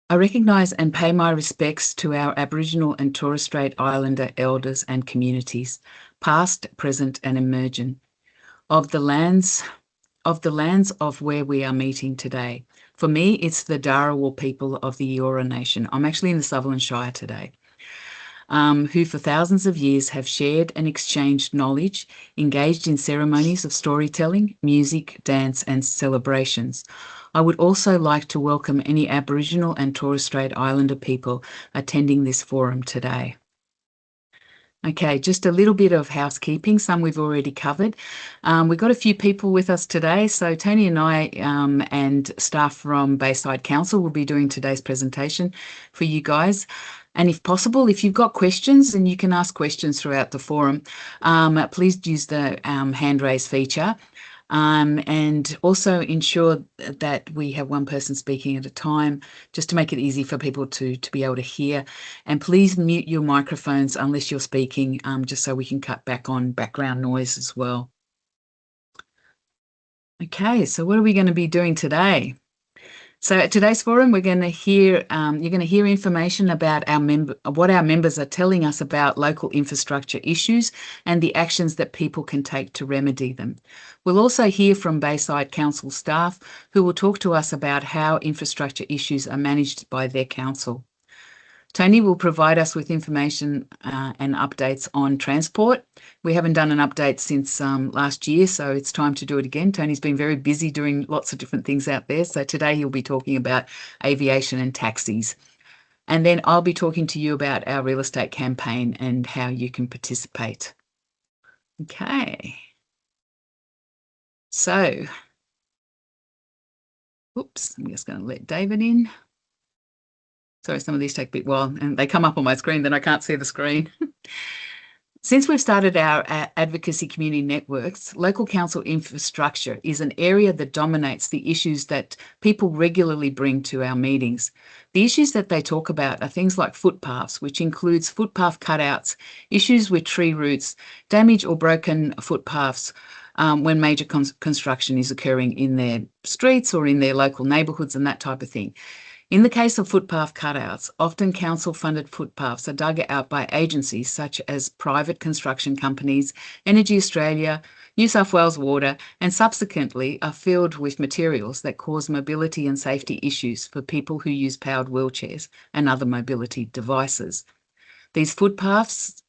I recognise and pay my respects to our Aboriginal and Torres Strait Islander elders and communities, past, present and emergent, of the lands of where we are meeting today. For me, it's the Dharawal people of the Eora Nation. I'm actually in the Sutherland Shire today. Who for thousands of years have shared and exchanged knowledge, engaged in ceremonies of storytelling, music, dance and celebrations. I would also like to welcome any Aboriginal and Torres Strait Islander people attending this forum today. Okay, just a little bit of housekeeping, some we've already covered. We've got a few people with us today. So Tony and I and staff from Bayside Council will be doing today's presentation for you guys. And if possible, if you've got questions, and you can ask questions throughout the forum, please use the hand raise feature. And also ensure that we have one person speaking at a time, just to make it easy for people to be able to hear. And please mute your microphones unless you're speaking, just so we can cut back on background noise as well. Okay, so what are we going to be doing today? So at today's forum, we're going to hear, you're going to hear information about what our members are telling us about local infrastructure issues and the actions that people can take to remedy them. We'll also hear from Bayside Council staff who will talk to us about how infrastructure issues are managed by their council. Tony will provide us with information and updates on transport. We haven't done an update since last year, so it's time to do it again. Tony's been very busy doing lots of different things out there. So today he'll be talking about aviation and taxis. And then I'll be talking to you about our real estate campaign and how you can participate. Okay. So, oops, I'm just going to let David in. Sorry, some of these take a bit while, and they come up on my screen, then I can't see the screen. Since we've started our advocacy community networks, local council infrastructure is an area that dominates the issues that people regularly bring to our meetings. The issues that they talk about are things like footpaths, which includes footpath cutouts, issues with tree roots, damaged or broken footpaths when major construction is occurring in their streets or in their local neighbourhoods and that type of thing. In the case of footpath cutouts, often council-funded footpaths are dug out by agencies such as private construction companies, Energy Australia, New South Wales Water, and subsequently are filled with materials that cause mobility and safety issues for people who use powered wheelchairs and other mobility devices. These footpath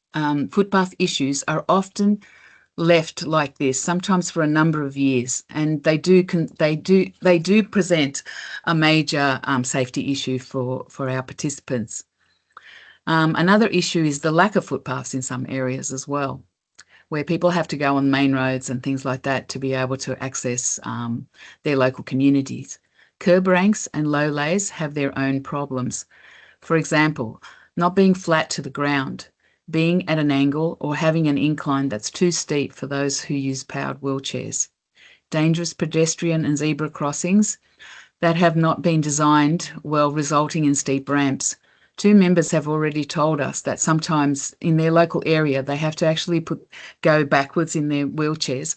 issues are often left like this, sometimes for a number of years, and they do present a major safety issue for our participants. Another issue is the lack of footpaths in some areas as well, where people have to go on main roads and things like that to be able to access their local communities. Curb ranks and low lays have their own problems. For example, not being flat to the ground, being at an angle or having an incline that's too steep for those who use powered wheelchairs. Dangerous pedestrian and zebra crossings that have not been designed well, resulting in steep ramps. Two members have already told us that sometimes in their local area they have to actually go backwards in their wheelchairs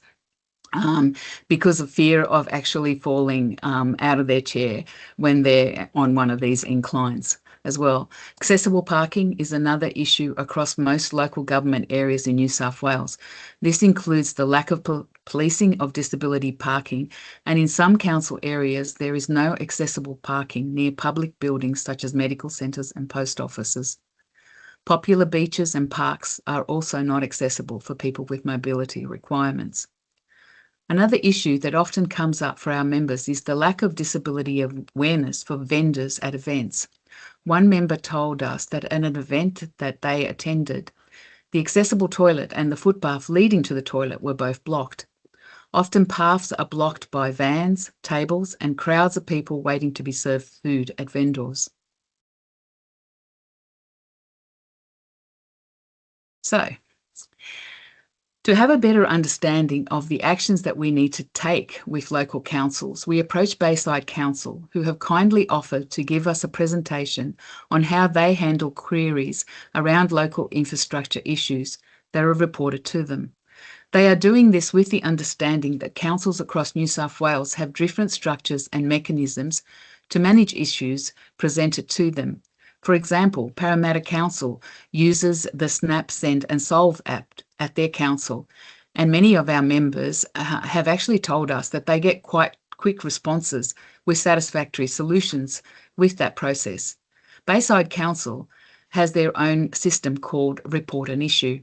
because of fear of actually falling out of their chair when they're on one of these inclines as well. Accessible parking is another issue across most local government areas in New South Wales. This includes the lack of policing of disability parking, and in some council areas there is no accessible parking near public buildings such as medical centres and post offices. Popular beaches and parks are also not accessible for people with mobility requirements. Another issue that often comes up for our members is the lack of disability awareness for vendors at events. One member told us that at an event that they attended, the accessible toilet and the footpath leading to the toilet were both blocked. Often paths are blocked by vans, tables, and crowds of people waiting to be served food at vendors. So, to have a better understanding of the actions that we need to take with local councils, we approached Bayside Council, who have kindly offered to give us a presentation on how they handle queries around local infrastructure issues that are reported to them. They are doing this with the understanding that councils across New South Wales have different structures and mechanisms to manage issues presented to them. For example, Parramatta Council uses the Snap, Send and Solve app at their council, and many of our members have actually told us that they get quite quick responses with satisfactory solutions with that process. Bayside Council has their own system called Report an Issue.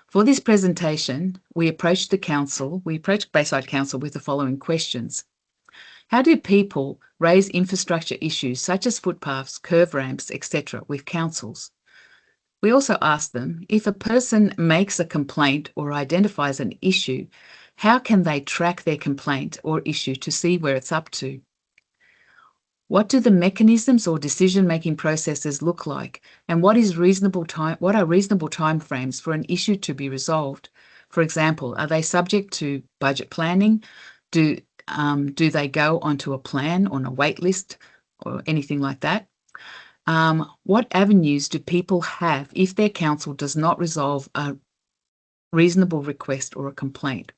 For this presentation, we approached Bayside Council with the following questions. How do people raise infrastructure issues such as footpaths, curb ramps, etc. with councils? We also asked them, if a person makes a complaint or identifies an issue, how can they track their complaint or issue to see where it's up to? What do the mechanisms or decision-making processes look like, and what are reasonable timeframes for an issue to be resolved? For example, are they subject to budget planning? Do they go onto a plan, on a wait list, or anything like that? What avenues do people have if their council does not resolve a reasonable request or a complaint?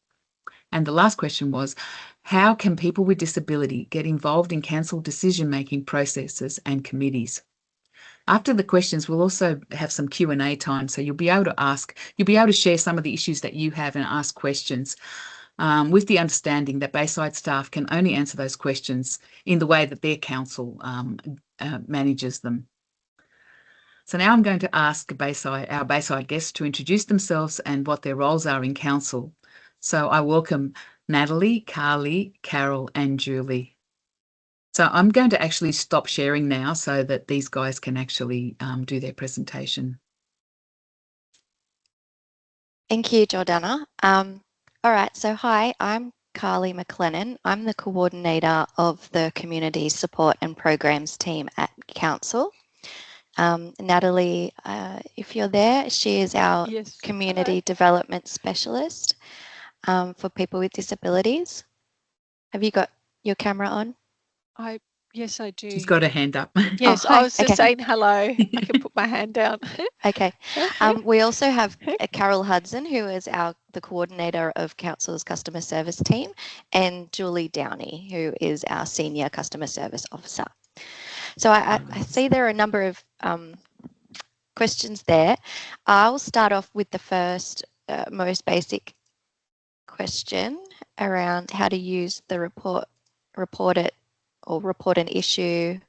And the last question was, how can people with disability get involved in council decision-making processes and committees? After the questions, we'll also have some Q&A time, so you'll be able to share some of the issues that you have and ask questions, with the understanding that Bayside staff can only answer those questions in the way that their council manages them. So now I'm going to ask our Bayside guests to introduce themselves and what their roles are in council. So I welcome Natalie, Carly, Carol and Julie. So I'm going to actually stop sharing now so that these guys can actually do their presentation. Thank you, Gordana. All right, so hi, I'm Carly McLennan. I'm the coordinator of the Community Support and Programs team at Council. Natalie, if you're there, she is our Community Development Specialist for people with disabilities. Have you got your camera on? Yes, I do. She's got her hand up. Yes, I was just saying hello. I can put my hand down. Okay. We also have Carol Hudson, who is the coordinator of Council's customer service team, and Julie Downey, who is our senior customer service officer. So I see there are a number of questions there. I'll start off with the first, most basic question around how to use the report an issue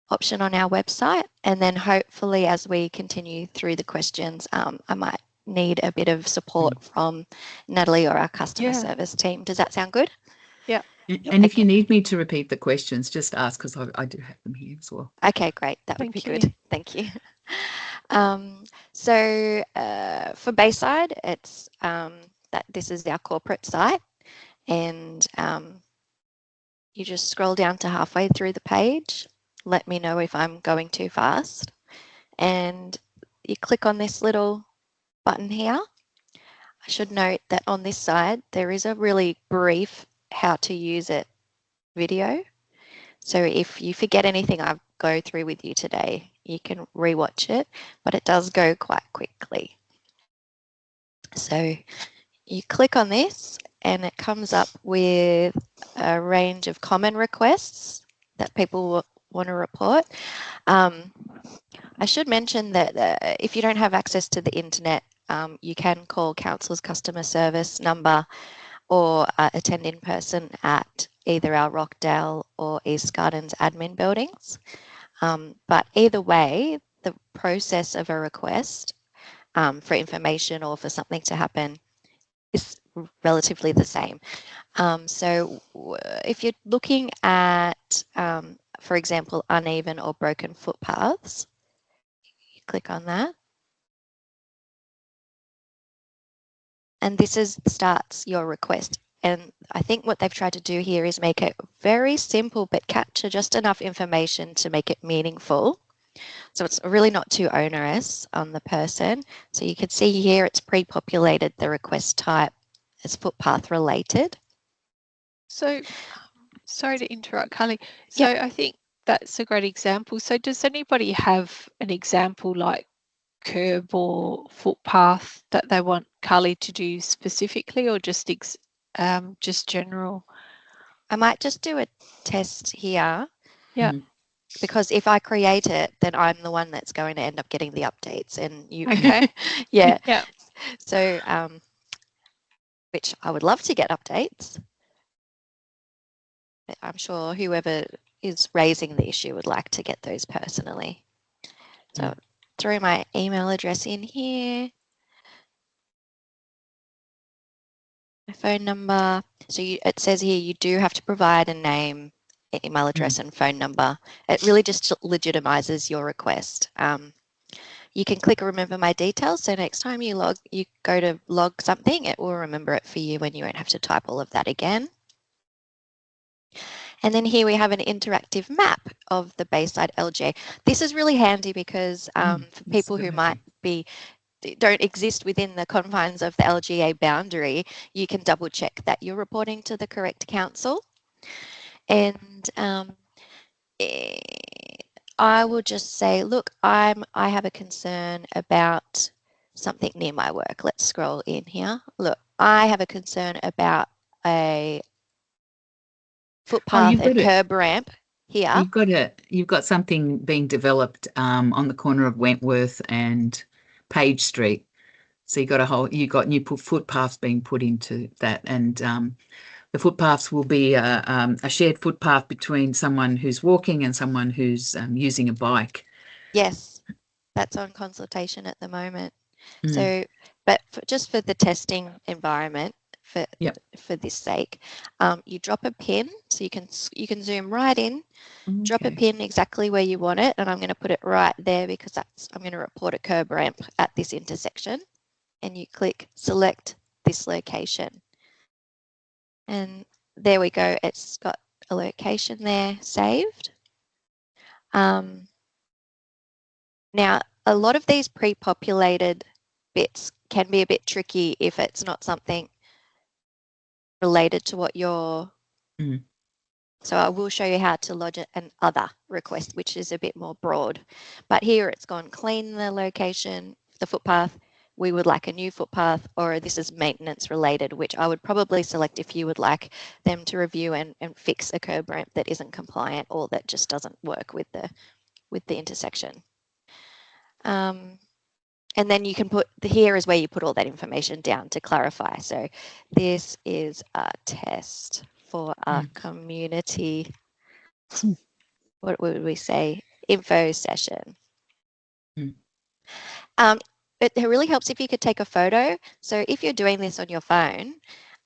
option on our website, and then hopefully as we continue through the questions, I might need a bit of support from Natalie or our customer service team. Does that sound good? Yeah. And if you need me to repeat the questions, just ask, because I do have them here as well. Okay, great. That would be good. Thank you. So for Bayside, it's that this is our corporate site, and you just scroll down to halfway through the page. Let me know if I'm going too fast. And you click on this little button here. I should note that on this side, there is a really brief how to use it video. So if you forget anything I go through with you today, you can rewatch it, but it does go quite quickly. So you click on this and it comes up with a range of common requests that people want to report. I should mention that if you don't have access to the internet, you can call Council's customer service number or attend in person at either our Rockdale or East Gardens admin buildings. But either way, the process of a request for information or for something to happen is relatively the same. So if you're looking at, for example, uneven or broken footpaths, you click on that. And this starts your request. And I think what they've tried to do here is make it very simple, but capture just enough information to make it meaningful. So it's really not too onerous on the person. So you can see here it's pre-populated the request type as footpath related. So, sorry to interrupt, Carly. So I think that's a great example. So does anybody have an example like curb or footpath that they want Carly to do specifically, or just general? I might just do a test here. Yeah. Because if I create it, then I'm the one that's going to end up getting the updates, and you. Okay. Yeah. Yeah. So, which I would love to get updates. I'm sure whoever is raising the issue would like to get those personally. So throw my email address in here. My phone number. So it says here you do have to provide a name, email address, and phone number. It really just legitimizes your request. You can click remember my details. So next time you go to log something, it will remember it for you when you won't have to type all of that again. And then here we have an interactive map of the Bayside LGA. This is really handy because for people who don't exist within the confines of the LGA boundary, you can double check that you're reporting to the correct council. And I will just say, look, I have a concern about something near my work. Let's scroll in here. Look, I have a concern about a footpath and curb ramp here. You've got something being developed on the corner of Wentworth and Page Street. So you've got new footpaths being put into that, and the footpaths will be a shared footpath between someone who's walking and someone who's using a bike. Yes, that's on consultation at the moment. So, but just for the testing environment, for this sake, you drop a pin, so you can zoom right in, drop a pin exactly where you want it, and I'm going to put it right there because I'm going to report a curb ramp at this intersection, and you click select this location, and there we go. It's got a location there saved. Now, a lot of these pre-populated bits can be a bit tricky if it's not something related to what you're. So I will show you how to lodge an other request, which is a bit more broad. But here it's gone clean the location, the footpath. We would like a new footpath, or this is maintenance related, which I would probably select if you would like them to review and fix a curb ramp that isn't compliant or that just doesn't work with the intersection. And then you can here is where you put all that information down to clarify. So this is a test for our community, what would we say, info session. It really helps if you could take a photo. So if you're doing this on your phone,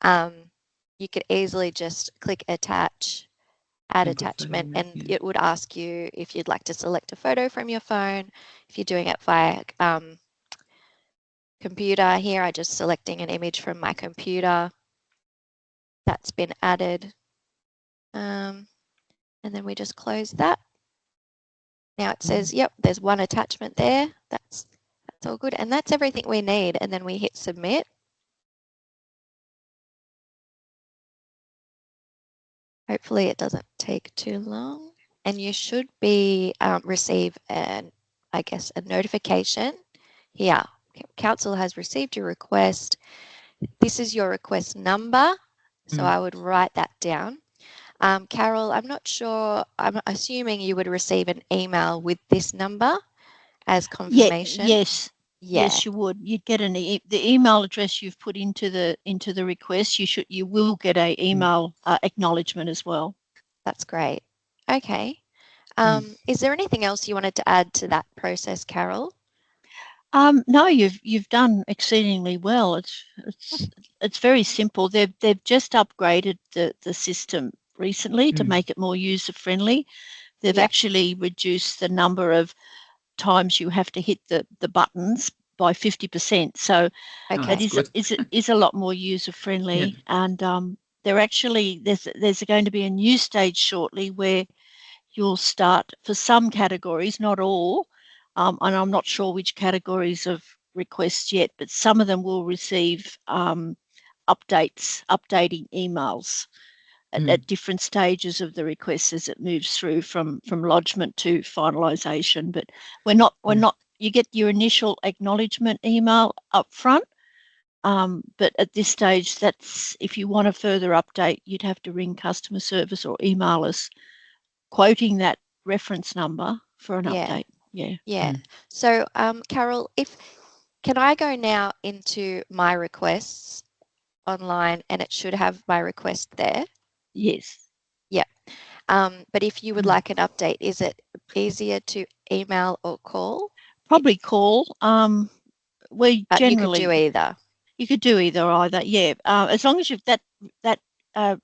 you could easily just click attach, add attachment, and it would ask you if you'd like to select a photo from your phone. If you're doing it via computer, here I'm just selecting an image from my computer. That's been added. And then we just close that. Now it says, yep, there's one attachment there. That's all good. And that's everything we need. And then we hit submit. Hopefully it doesn't take too long. And you should receive a notification here. Council has received your request. This is your request number. So I would write that down. Carol, I'm not sure, I'm assuming you would receive an email with this number as confirmation. Yes, you would. You'd get the email address you've put into the request. You will get a email acknowledgement as well. That's great. Okay. Is there anything else you wanted to add to that process, Carol? No, you've done exceedingly well. It's very simple. They've just upgraded the system recently to make it more user friendly. They've actually reduced the number of times you have to hit the buttons by 50%. So that is a lot more user friendly. And there's going to be a new stage shortly where you'll start for some categories, not all. And I'm not sure which categories of requests yet, but some of them will receive updating emails at different stages of the request as it moves through from lodgement to finalisation. But we're not. You get your initial acknowledgement email up front, But at this stage, that's if you want a further update, you'd have to ring customer service or email us quoting that reference number for an update. Yeah. Yeah. So, Carol, can I go now into my requests online and it should have my request there? Yes. Yeah. But if you would like an update, is it easier to email or call? Probably call. We generally you could do either. You could do either. Yeah. As long as that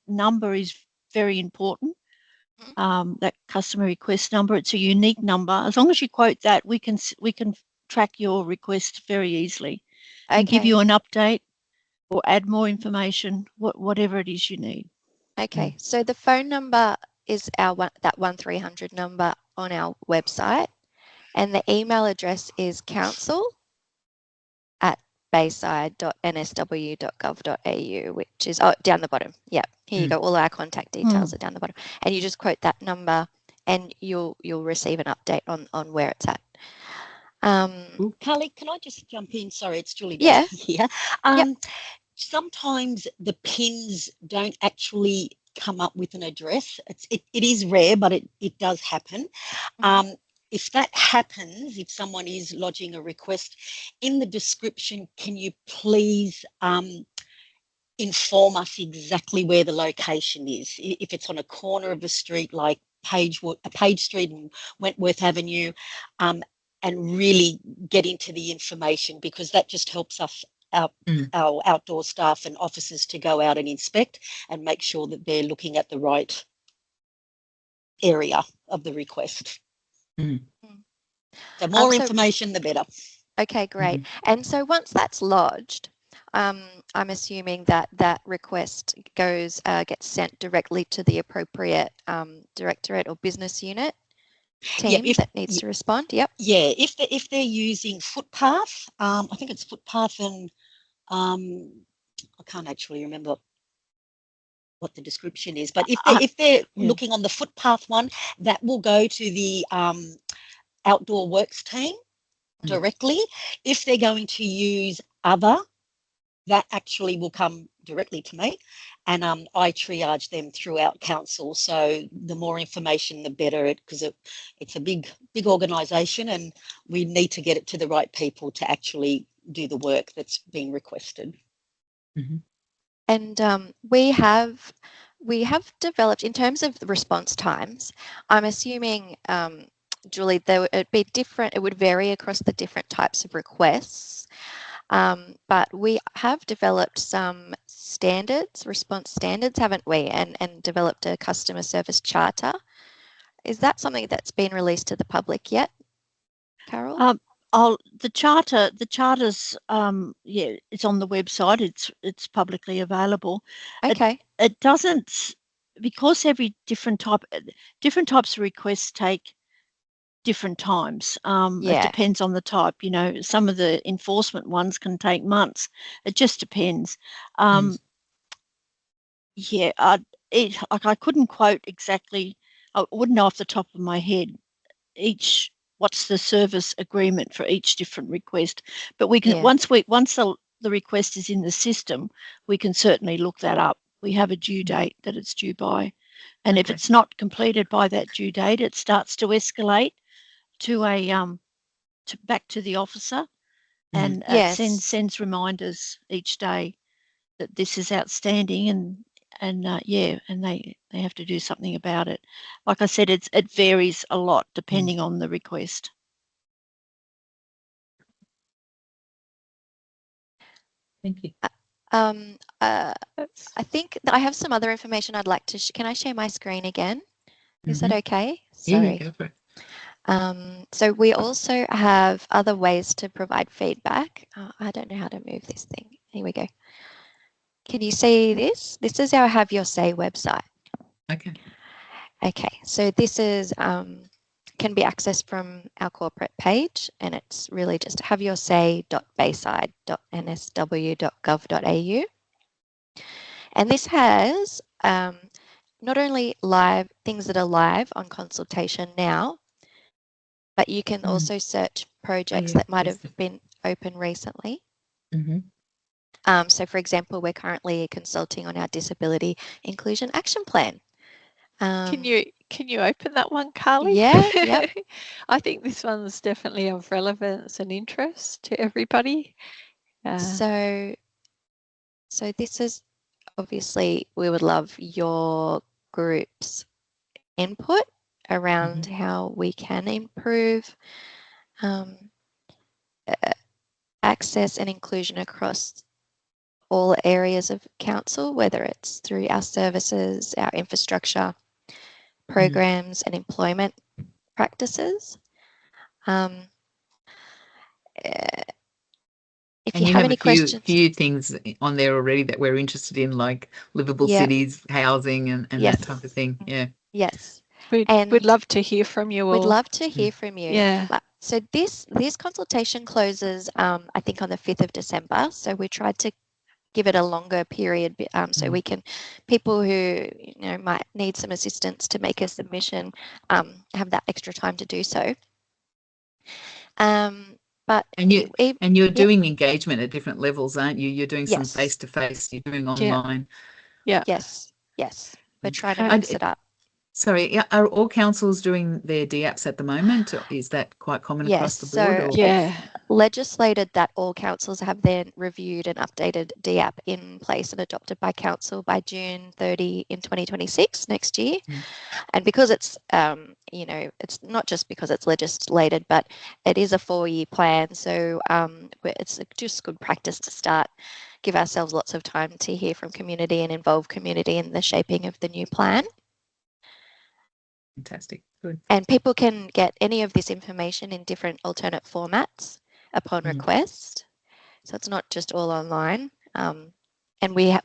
number is very important. That customer request number, it's a unique number. As long as you quote that, we can track your request very easily and give you an update or add more information, whatever it is you need. Okay, so the phone number is that 1300 number on our website, and the email address is council@bayside.nsw.gov.au, which is down the bottom. Yeah, here you go. All our contact details are down the bottom, and you just quote that number, and you'll receive an update on where it's at. Carly, can I just jump in? Sorry, it's Julie Yeah. here. Sometimes the pins don't actually come up with an address. It is rare, but it does happen. If that happens, if someone is lodging a request, in the description, can you please inform us exactly where the location is? If it's on a corner of a street like Page Street and Wentworth Avenue, and really get into the information, because that just helps us, our outdoor staff and officers, to go out and inspect and make sure that they're looking at the right area of the request. So more information, the better. Okay, great. And so once that's lodged, I'm assuming that request gets sent directly to the appropriate directorate or business unit team that needs to respond. Yep. Yeah, if they're using Footpath, I think it's Footpath, and I can't actually remember what the description is, but if they're looking on the Footpath one, that will go to the outdoor works team directly. If they're going to use other, that actually will come directly to me, and I triage them throughout council. So the more information, the better, because it's a big organisation, and we need to get it to the right people to actually do the work that's being requested. And we have developed, in terms of the response times, I'm assuming, Julie, it'd be different. It would vary across the different types of requests. But we have developed some response standards, haven't we? And developed a customer service charter. Is that something that's been released to the public yet, Carol? The charter's it's on the website. It's publicly available. Okay. It doesn't, because different types of requests take different times. It depends on the type. Some of the enforcement ones can take months. It just depends. I couldn't quote exactly. I wouldn't know off the top of my head what's the service agreement for each different request. But we can once the request is in the system, we can certainly look that up. We have a due date that it's due by, and if it's not completed by that due date, it starts to escalate to back to the officer, and sends reminders each day that this is outstanding, and they have to do something about it. Like I said, it varies a lot depending on the request. Thank you. I think that I have some other information I'd like to. Can I share my screen again? Is that okay? Sorry. Yeah, go for it. So we also have other ways to provide feedback. I don't know how to move this thing. Here we go. Can you see this? This is our Have Your Say website. Okay. Okay, so this is can be accessed from our corporate page, and it's really just haveyoursay.bayside.nsw.gov.au. And this has not only live things that are live on consultation now, but you can also search projects that might have been open recently. So, for example, we're currently consulting on our disability inclusion action plan. Can you open that one, Carly? Yeah, yep. I think this one's definitely of relevance and interest to everybody. So this is obviously, we would love your group's input around how we can improve access and inclusion across all areas of council, whether it's through our services, our infrastructure, programs and employment practices. If And you have a any questions, few things on there already that we're interested in, like livable cities, housing, and that type of thing. Yeah. Yes. We'd love to hear from you all. We'd love to hear from you. Yeah. So this consultation closes, I think, on the 5th of December. So we tried to give it a longer period, so we can, people who might need some assistance to make a submission, have that extra time to do so. But you're doing engagement at different levels, aren't you? You're doing some face to face. You're doing online. Yeah. Yes. We're trying to mix it up. Sorry, are all councils doing their DApps at the moment? Or is that quite common across the board? It's legislated that all councils have then reviewed and updated DApp in place and adopted by council by June 30 in 2026, next year. And because it's, it's not just because it's legislated, but it is a 4-year plan. So it's just good practice to give ourselves lots of time to hear from community and involve community in the shaping of the new plan. Fantastic. Good. And people can get any of this information in different alternate formats upon request. So it's not just all online. And we are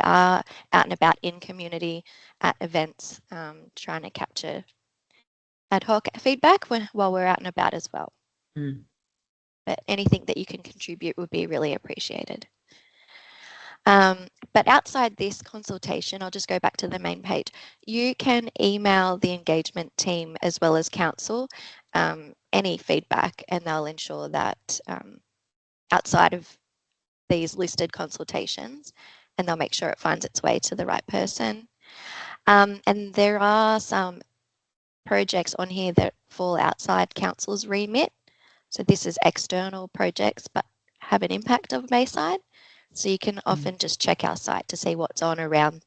out and about in community at events, trying to capture ad hoc feedback while we're out and about as well. But anything that you can contribute would be really appreciated. But outside this consultation, I'll just go back to the main page. You can email the engagement team as well as council any feedback, and they'll ensure that outside of these listed consultations, and they'll make sure it finds its way to the right person. And there are some projects on here that fall outside council's remit. So this is external projects, but have an impact of Bayside. So you can often just check our site to see what's on around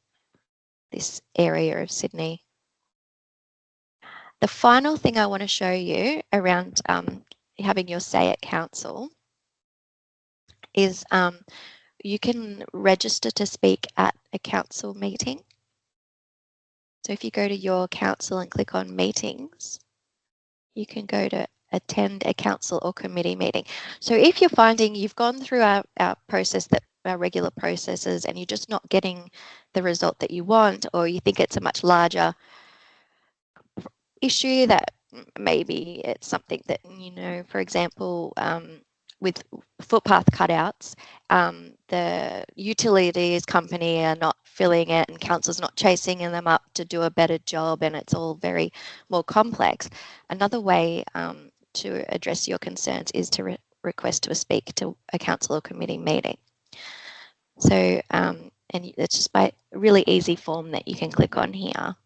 this area of Sydney. The final thing I want to show you around having your say at council is you can register to speak at a council meeting. So if you go to your council and click on meetings, you can go to attend a council or committee meeting. So if you're finding you've gone through our process, our regular processes, and you're just not getting the result that you want, or you think it's a much larger issue, that maybe it's something that, for example, with footpath cutouts, the utilities company are not filling it and council's not chasing them up to do a better job, and it's all very more complex. Another way to address your concerns is to request to speak to a council or committee meeting. So, and it's just by a really easy form that you can click on here,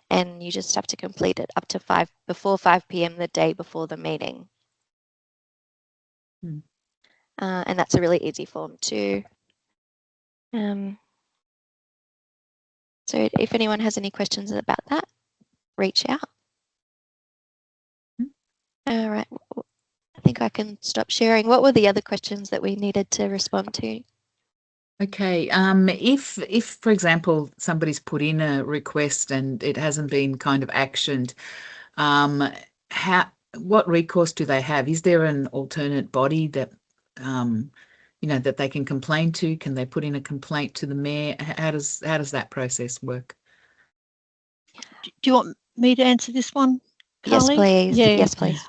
and you just have to complete it up to before 5 p.m. the day before the meeting. And that's a really easy form too. So if anyone has any questions about that, reach out. All right, I think I can stop sharing. What were the other questions that we needed to respond to? Okay, if for example somebody's put in a request and it hasn't been kind of actioned, what recourse do they have? Is there an alternate body that that they can complain to? Can they put in a complaint to the mayor? How does that process work? Do you want me to answer this one, Carly? Yes, please. Yeah. Yes, please.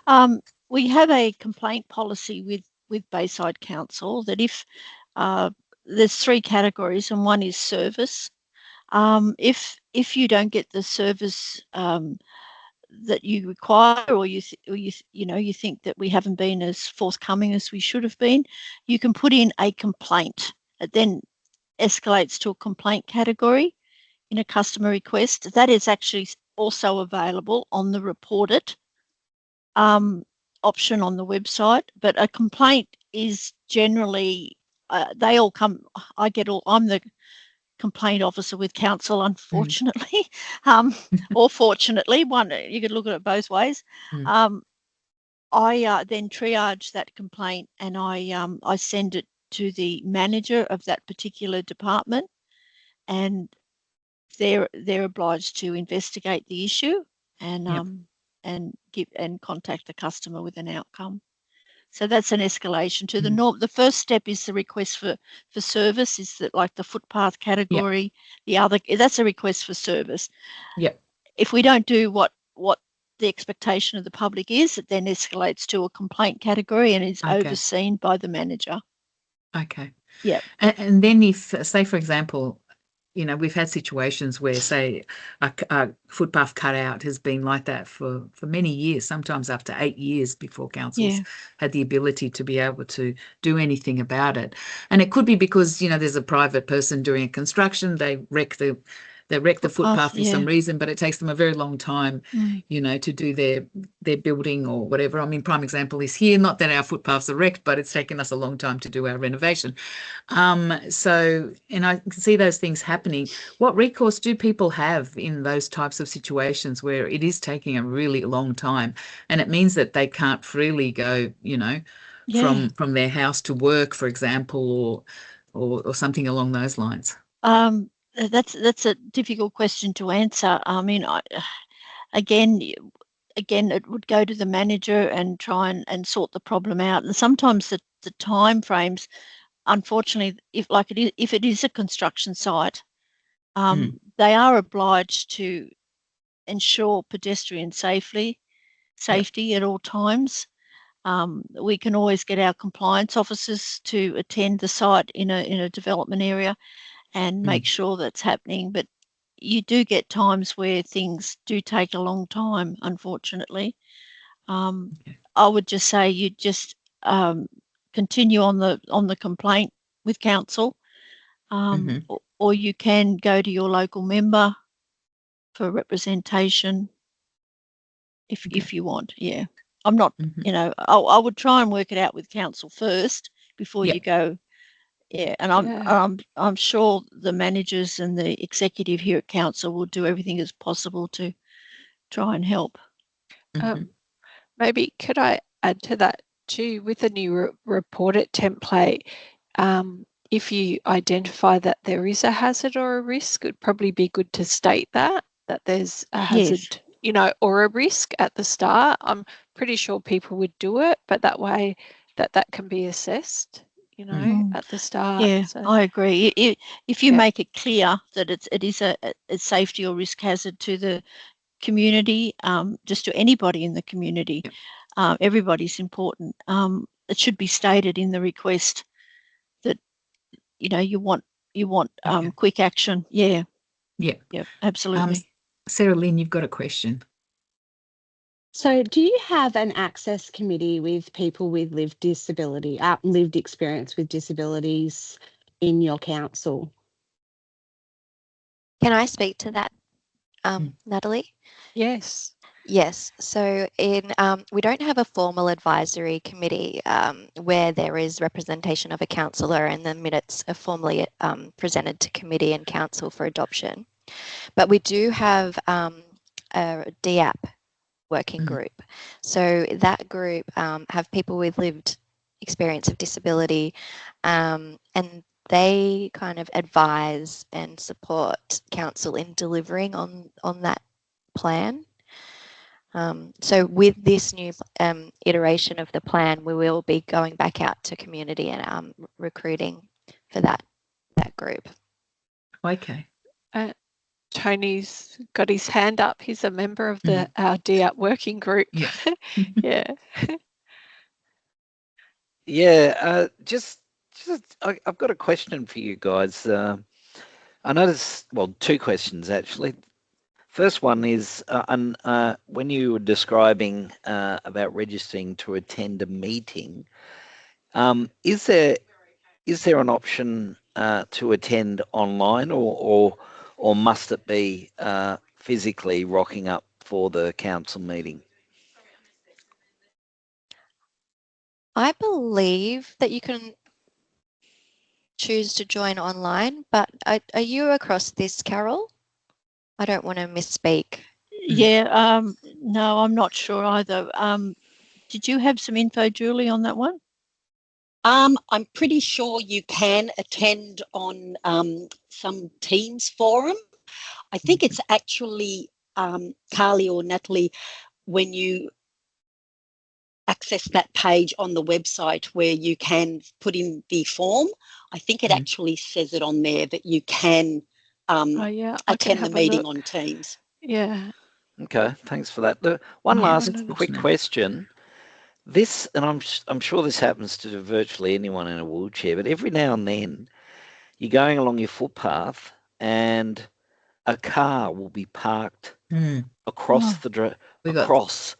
We have a complaint policy with Bayside Council that if there's 3 categories, and one is service. If you don't get the service that you require, or you think that we haven't been as forthcoming as we should have been, you can put in a complaint, It then escalates to a complaint category in a customer request. That is actually also available on the report it option on the website, but a complaint is generally, they all come, I'm the complaint officer with council, unfortunately, or fortunately, you could look at it both ways. I then triage that complaint and I send it to the manager of that particular department, and they're obliged to investigate the issue and contact the customer with an outcome. So that's an escalation to the norm. The first step is the request for service, is that like the footpath category. The other, that's a request for service. If we don't do what the expectation of the public is, it then escalates to a complaint category and is overseen by the manager. And then if, say for example, you know, we've had situations where, say, a footpath cutout has been like that for many years, sometimes up to 8 years before councils had the ability to be able to do anything about it. And it could be because, you know, there's a private person doing a construction, they wreck the footpath for some reason, but it takes them a very long time, you know, to do their building or whatever. I mean, prime example is here, not that our footpaths are wrecked, but it's taken us a long time to do our renovation. So, and I can see those things happening. What recourse do people have in those types of situations where it is taking a really long time and it means that they can't freely go, you know, from their house to work, for example, or something along those lines? That's a difficult question to answer. I mean, again, it would go to the manager and try and sort the problem out. And sometimes the time frames, unfortunately, if it is a construction site, they are obliged to ensure pedestrian safety at all times. We can always get our compliance officers to attend the site in a development area and make sure that's happening. But you do get times where things do take a long time, unfortunately. I would just say you just continue on the complaint with council, or you can go to your local member for representation if you want. I'm not, you know, I would try and work it out with council first before you go. And I'm sure the managers and the executive here at council will do everything as possible to try and help. Maybe could I add to that too, with the new report it template, if you identify that there is a hazard or a risk, it'd probably be good to state that there's a hazard, you know, or a risk at the start. I'm pretty sure people would do it, but that way that can be assessed, you know, at the start. I agree. If you make it clear that it is a safety or risk hazard to the community, just to anybody in the community, everybody's important. It should be stated in the request that, you know, you want quick action. Absolutely. Sarah Lynn, you've got a question. So do you have an access committee with people with lived experience with disabilities in your council? Can I speak to that, Natalie? Yes. Yes. So we don't have a formal advisory committee where there is representation of a councillor and the minutes are formally presented to committee and council for adoption. But we do have a DAP working group. So that group have people with lived experience of disability, and they kind of advise and support council in delivering on that plan. So with this new iteration of the plan, we will be going back out to community and recruiting for that group. Okay. Tony's got his hand up. He's a member of our DAP working group. I've got a question for you guys. I noticed, well, two questions actually. First one is, when you were describing about registering to attend a meeting, is there an option to attend online, or must it be physically rocking up for the council meeting? I believe that you can choose to join online, but are you across this, Carol? I don't want to misspeak. Yeah, no, I'm not sure either. Did you have some info, Julie, on that one? I'm pretty sure you can attend on some Teams forum. I think it's actually Carly or Natalie, when you access that page on the website where you can put in the form, I think it actually says it on there that you can I can attend the have a meeting look. on Teams. Yeah. Okay, thanks for that. One Yeah, last that's good to quick know. question. This, and I'm sure this happens to virtually anyone in a wheelchair, but every now and then you're going along your footpath and a car will be parked across Oh, We got across,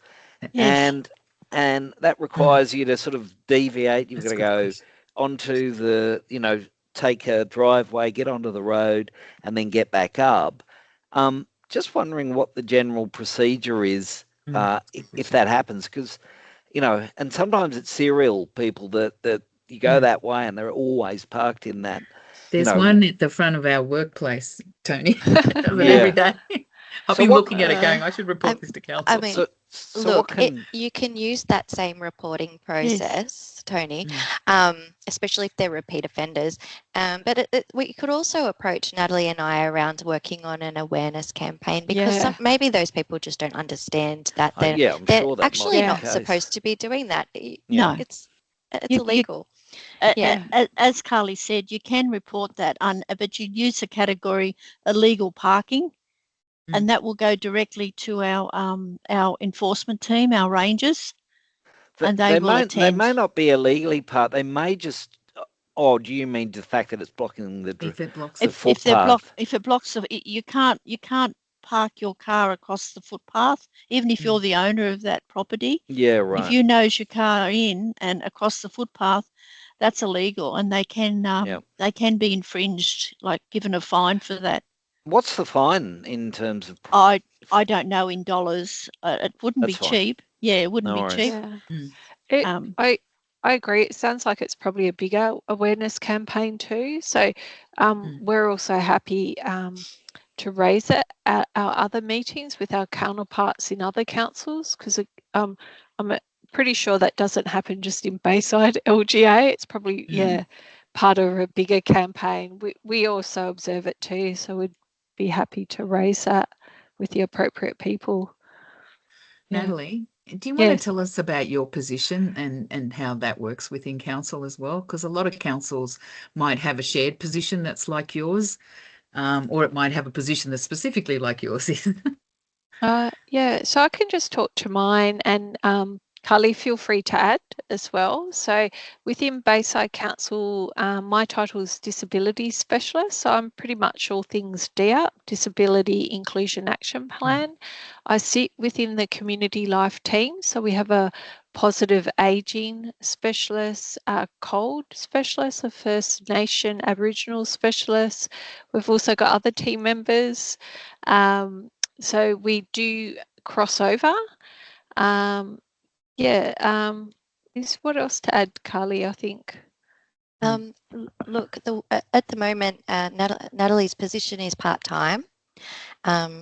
yes. and that requires you to sort of deviate. You've that's got to a good go question. onto the, take a driveway, get onto the road, and then get back up. Just wondering what the general procedure is if that happens, because and sometimes it's serial people that you go that way and they're always parked in that. There's one at the front of our workplace, Tony. Does it Yeah. every day. I've So been what- looking at it going, I should report this to council. I mean, So what look, can you can use that same reporting process, Tony, especially if they're repeat offenders. But we could also approach Natalie and I around working on an awareness campaign, because maybe those people just don't understand that I'm they're sure that actually might not be the case. supposed to be doing that. No. It's You- illegal. Yeah. As Carly said, you can report that, but you use the category illegal parking, and that will go directly to our enforcement team, our rangers, and they will attend. They may not be illegally parked. They may just. Oh, do you mean the fact that it's blocking the If it blocks the it. footpath? If it blocks you can't park your car across the footpath, even if you're the owner of that property. Yeah, If right. you nose your car in and across the footpath, that's illegal, and they can be infringed, like given a fine for that. What's the fine in terms of? I don't know in dollars. It wouldn't be That's fine. cheap. Yeah, it wouldn't No be worries. cheap. Yeah. I agree. It sounds like it's probably a bigger awareness campaign too. So we're also happy to raise it at our other meetings with our counterparts in other councils, because I'm pretty sure that doesn't happen just in Bayside LGA. It's probably part of a bigger campaign. We also observe it too, so we'd be happy to raise that with the appropriate people. Natalie, do you want to tell us about your position and how that works within council as well? Because a lot of councils might have a shared position that's like yours, or it might have a position that's specifically like yours. Yeah, so I can just talk to mine, and Carly, feel free to add as well. So within Bayside Council, my title is Disability Specialist. So I'm pretty much all things DIAP, Disability Inclusion Action Plan. I sit within the Community Life team. So we have a positive ageing specialist, a cold specialist, a First Nation Aboriginal specialist. We've also got other team members. So we do crossover. Is what else to add, Carly? I think. Look, at the moment, Natalie's position is part-time.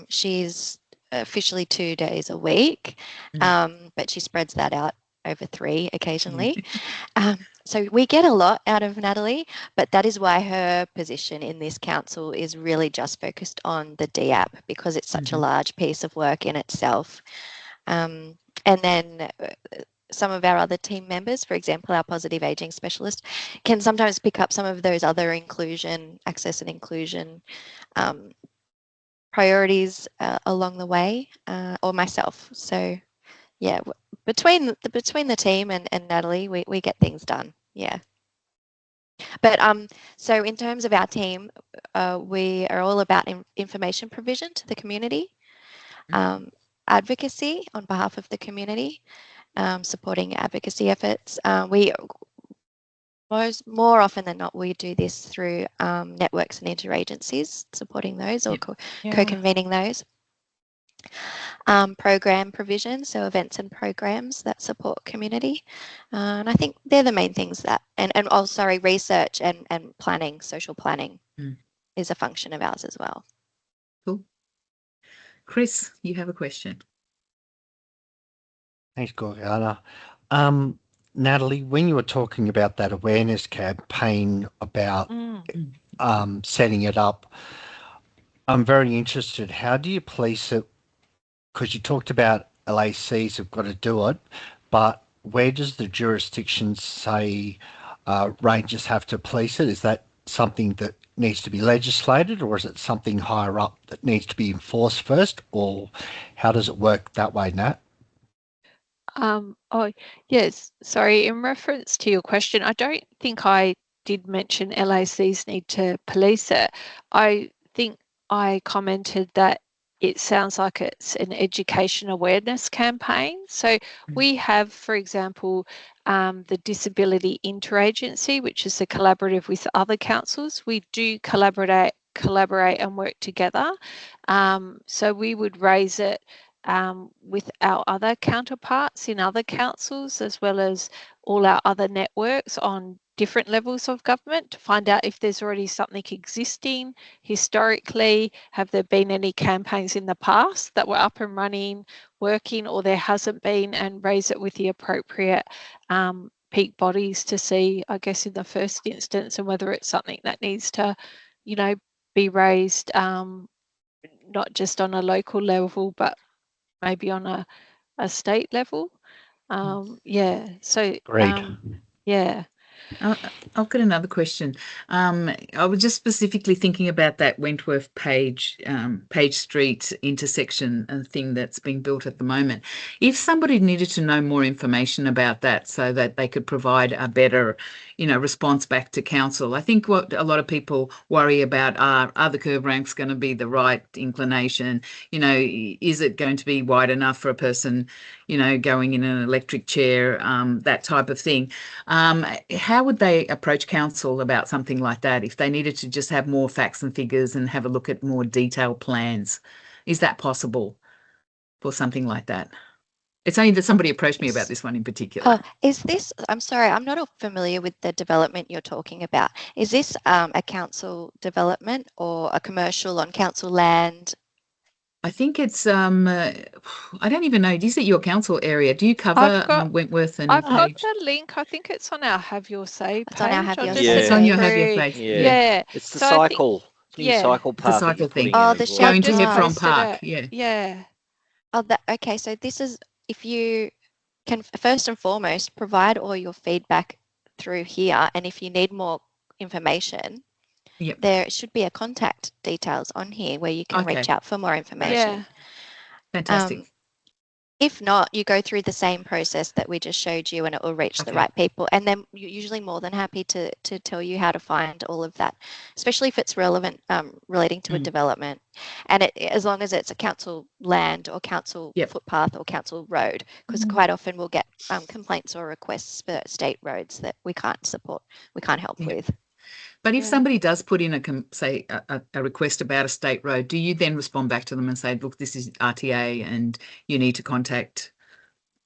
She's officially 2 days a week, but she spreads that out over 3 occasionally. So we get a lot out of Natalie, but that is why her position in this council is really just focused on the DIAP, because it's such a large piece of work in itself. And then some of our other team members, for example, our positive ageing specialist, can sometimes pick up some of those other access and inclusion priorities along the way, or myself. So yeah, between the team and Natalie, we get things done. Yeah. But so in terms of our team, we are all about information provision to the community, advocacy on behalf of the community, supporting advocacy efforts. We More often than not, we do this through networks and interagencies, supporting those or co-convening those. Program provision, so events and programs that support community. And I think they're the main things that, and research and planning, social planning is a function of ours as well. Cool. Chris, you have a question. Thanks, Gordana. Natalie, when you were talking about that awareness campaign about setting it up, I'm very interested. How do you police it? Because you talked about LACs have got to do it, but where does the jurisdiction say rangers have to police it? Is that something that needs to be legislated, or is it something higher up that needs to be enforced first, or how does it work that way, Nat? Oh, yes. Sorry, in reference to your question, I don't think I did mention LACs need to police it. I think I commented that it sounds like it's an education awareness campaign. So we have, for example, the Disability Interagency, which is a collaborative with other councils. We do collaborate and work together. So we would raise it with our other counterparts in other councils, as well as all our other networks on different levels of government, to find out if there's already something existing historically. Have there been any campaigns in the past that were up and running, working, or there hasn't been, and raise it with the appropriate peak bodies to see, I guess, in the first instance, and whether it's something that needs to, be raised not just on a local level, but maybe on a state level. So Great. yeah. I've got another question. I was just specifically thinking about that Wentworth Page Street intersection thing that's being built at the moment. If somebody needed to know more information about that so that they could provide a better, response back to council, I think what a lot of people worry about are the curb ramps going to be the right inclination? Is it going to be wide enough for a person, going in an electric chair, that type of thing. How would they approach council about something like that if they needed to just have more facts and figures and have a look at more detailed plans? Is that possible for something like that? It's only that somebody approached me about this one in particular. Is this, I'm sorry, I'm not familiar with the development you're talking about. Is this a council development or a commercial on council land? I think it's, I don't even know. Is it your council area? Do you cover Wentworth and I've got Page? the link. I think it's on our Have Your Say page. It's on our Have Your Say It's page. on your Have Your Say. Yeah. It's the So cycle. New cycle The path that cycle you're putting thing. in Oh, as the well. Going to shelter Heffron posted Park. Yeah. Oh, okay. So this is, if you can first and foremost provide all your feedback through here, and if you need more information, there should be a contact details on here where you can reach out for more information. Yeah. Fantastic. If not, you go through the same process that we just showed you and it will reach the right people. And then you're usually more than happy to tell you how to find all of that, especially if it's relevant, relating to a development. And as long as it's a council land or council footpath or council road, because quite often we'll get complaints or requests for state roads that we can't support, we can't help with. But if somebody does put in a request about a state road, do you then respond back to them and say, look, this is RTA and you need to contact?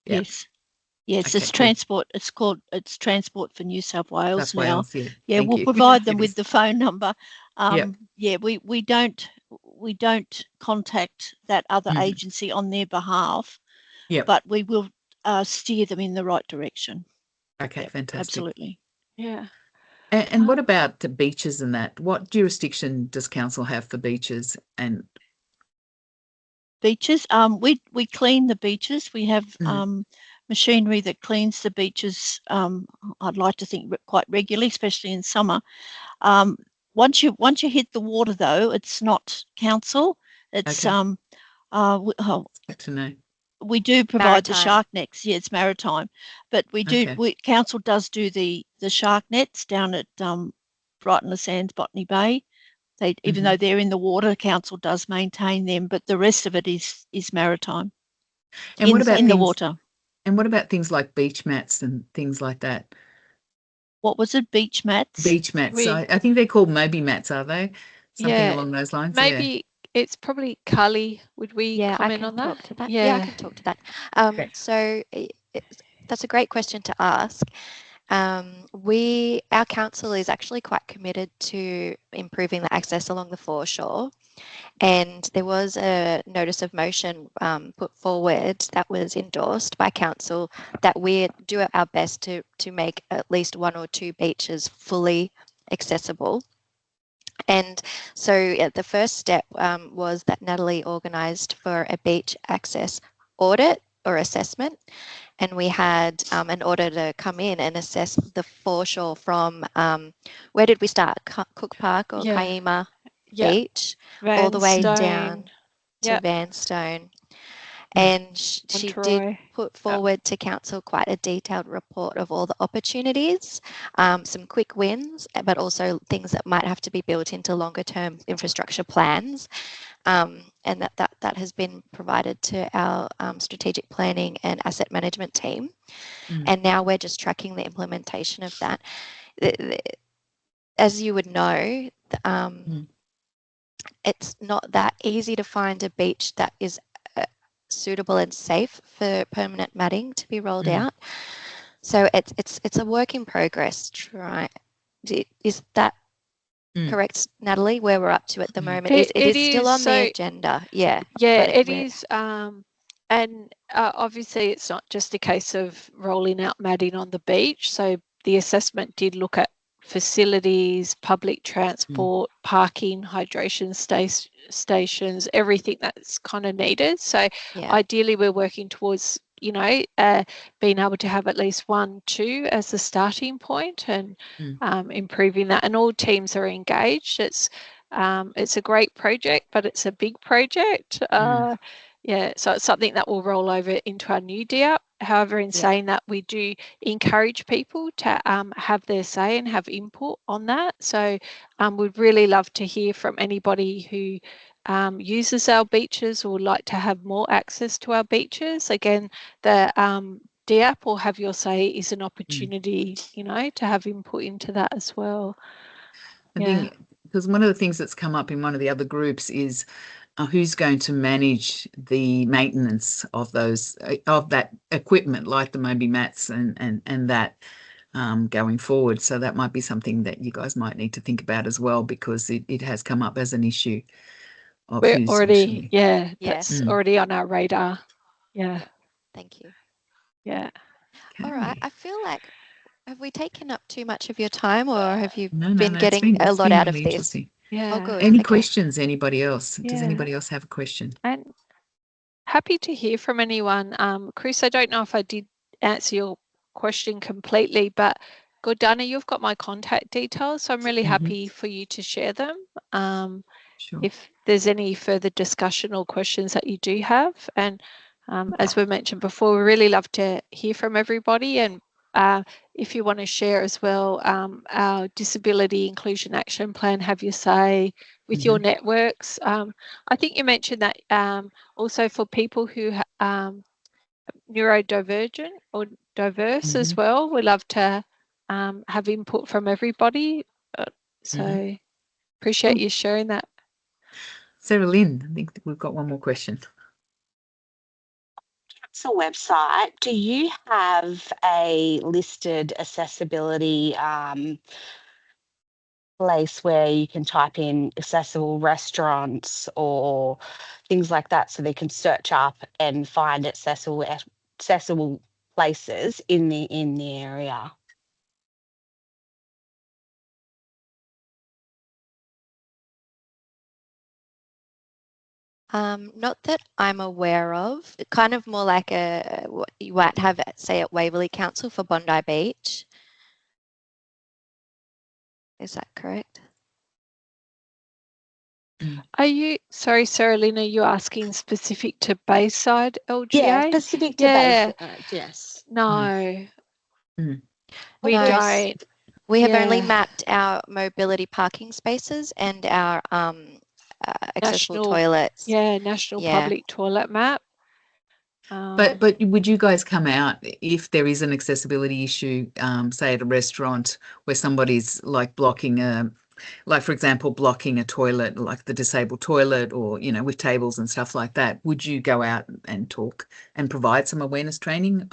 Yes. Yes, it's transport. It's Transport for New South Wales now. We'll provide them with the phone number. We don't contact that other agency on their behalf. But we will steer them in the right direction. Okay, fantastic. Absolutely. Yeah. And what about the beaches and that? What jurisdiction does council have for beaches and beaches? We clean the beaches. We have machinery that cleans the beaches. I'd like to think quite regularly, especially in summer. Once you hit the water, though, it's not council. It's good to know. We do provide the shark nets. Yeah, it's maritime, but we do. Council does do the shark nets down at Brighton Le Sands, Botany Bay. They, even though they're in the water, council does maintain them, but the rest of it is maritime. And what about in the water? And what about things like beach mats and things like that? what was it? Beach mats? Beach mats. We- I think they're called Moby mats, are they? Something Yeah, along those lines. maybe it's probably Cully. Would we Yeah, I comment can on talk that? to that. Yeah, I can talk to that. Okay. So that's a great question to ask. Our council is actually quite committed to improving the access along the foreshore, and there was a notice of motion put forward that was endorsed by council that we do our best to make at least one or two beaches fully accessible. And so the first step was that Natalie organised for a beach access audit or assessment. And we had an auditor come in and assess the foreshore from, where did we start? Cook Park or Yeah. Kiama Yeah. Beach, all the way down Vanstone. to Yep. Vanstone. And she did Monterey. put forward to council quite a detailed report of all the opportunities, some quick wins, but also things that might have to be built into longer term infrastructure plans. And that has been provided to our strategic planning and asset management team. And now we're just tracking the implementation of that. As you would know, it's not that easy to find a beach that is suitable and safe for permanent matting to be rolled out. So it's a work in progress. Is that correct, Natalie? Where we're up to at the moment? It is still on the agenda. Yeah. Yeah, it is. And obviously, it's not just a case of rolling out matting on the beach. So the assessment did look at facilities, public transport, parking, hydration stations, everything that's kind of needed. So ideally, we're working towards, being able to have at least 1, 2 as the starting point and improving that. And all teams are engaged. It's a great project, but it's a big project. So it's something that will roll over into our new DAP. However, in saying that, we do encourage people to have their say and have input on that. So we'd really love to hear from anybody who uses our beaches or would like to have more access to our beaches. Again, the DAP or Have Your Say is an opportunity, to have input into that as well. I think because one of the things that's come up in one of the other groups is who's going to manage the maintenance of that equipment, like the Moby mats and that going forward. So that might be something that you guys might need to think about as well, because it has come up as an issue. We're already, that's already on our radar. Yeah. Thank you. Yeah. Okay. All right. I feel like, have we taken up too much of your time, or have you been getting a lot out of really this? Yeah. Oh, good. Any questions? Anybody else? Yeah. Does anybody else have a question? And happy to hear from anyone. Chris, I don't know if I did answer your question completely, but Gordana, you've got my contact details, so I'm really happy for you to share them. Sure. If there's any further discussion or questions that you do have. And as we mentioned before, we really love to hear from everybody. And if you want to share as well, our Disability Inclusion Action Plan, Have Your Say, with your networks. I think you mentioned that also for people who neurodivergent or diverse as well, we love to have input from everybody. So appreciate you sharing that. Sarah Lynn, I think we've got one more question. Council website, do you have a listed accessibility place where you can type in accessible restaurants or things like that, so they can search up and find accessible places in the area? Not that I'm aware of. Kind of more like what you might have, say, at Waverley Council for Bondi Beach. Is that correct? Are you, sorry, Sarah Lynn, are you asking specific to Bayside LGA? Yeah, specific to Bayside, yes. No. We No. don't. We have only mapped our mobility parking spaces and our accessible toilets. Yeah, National Public Toilet Map. But would you guys come out if there is an accessibility issue, say at a restaurant where somebody's like blocking like for example, blocking a toilet, like the disabled toilet, or with tables and stuff like that? Would you go out and talk and provide some awareness training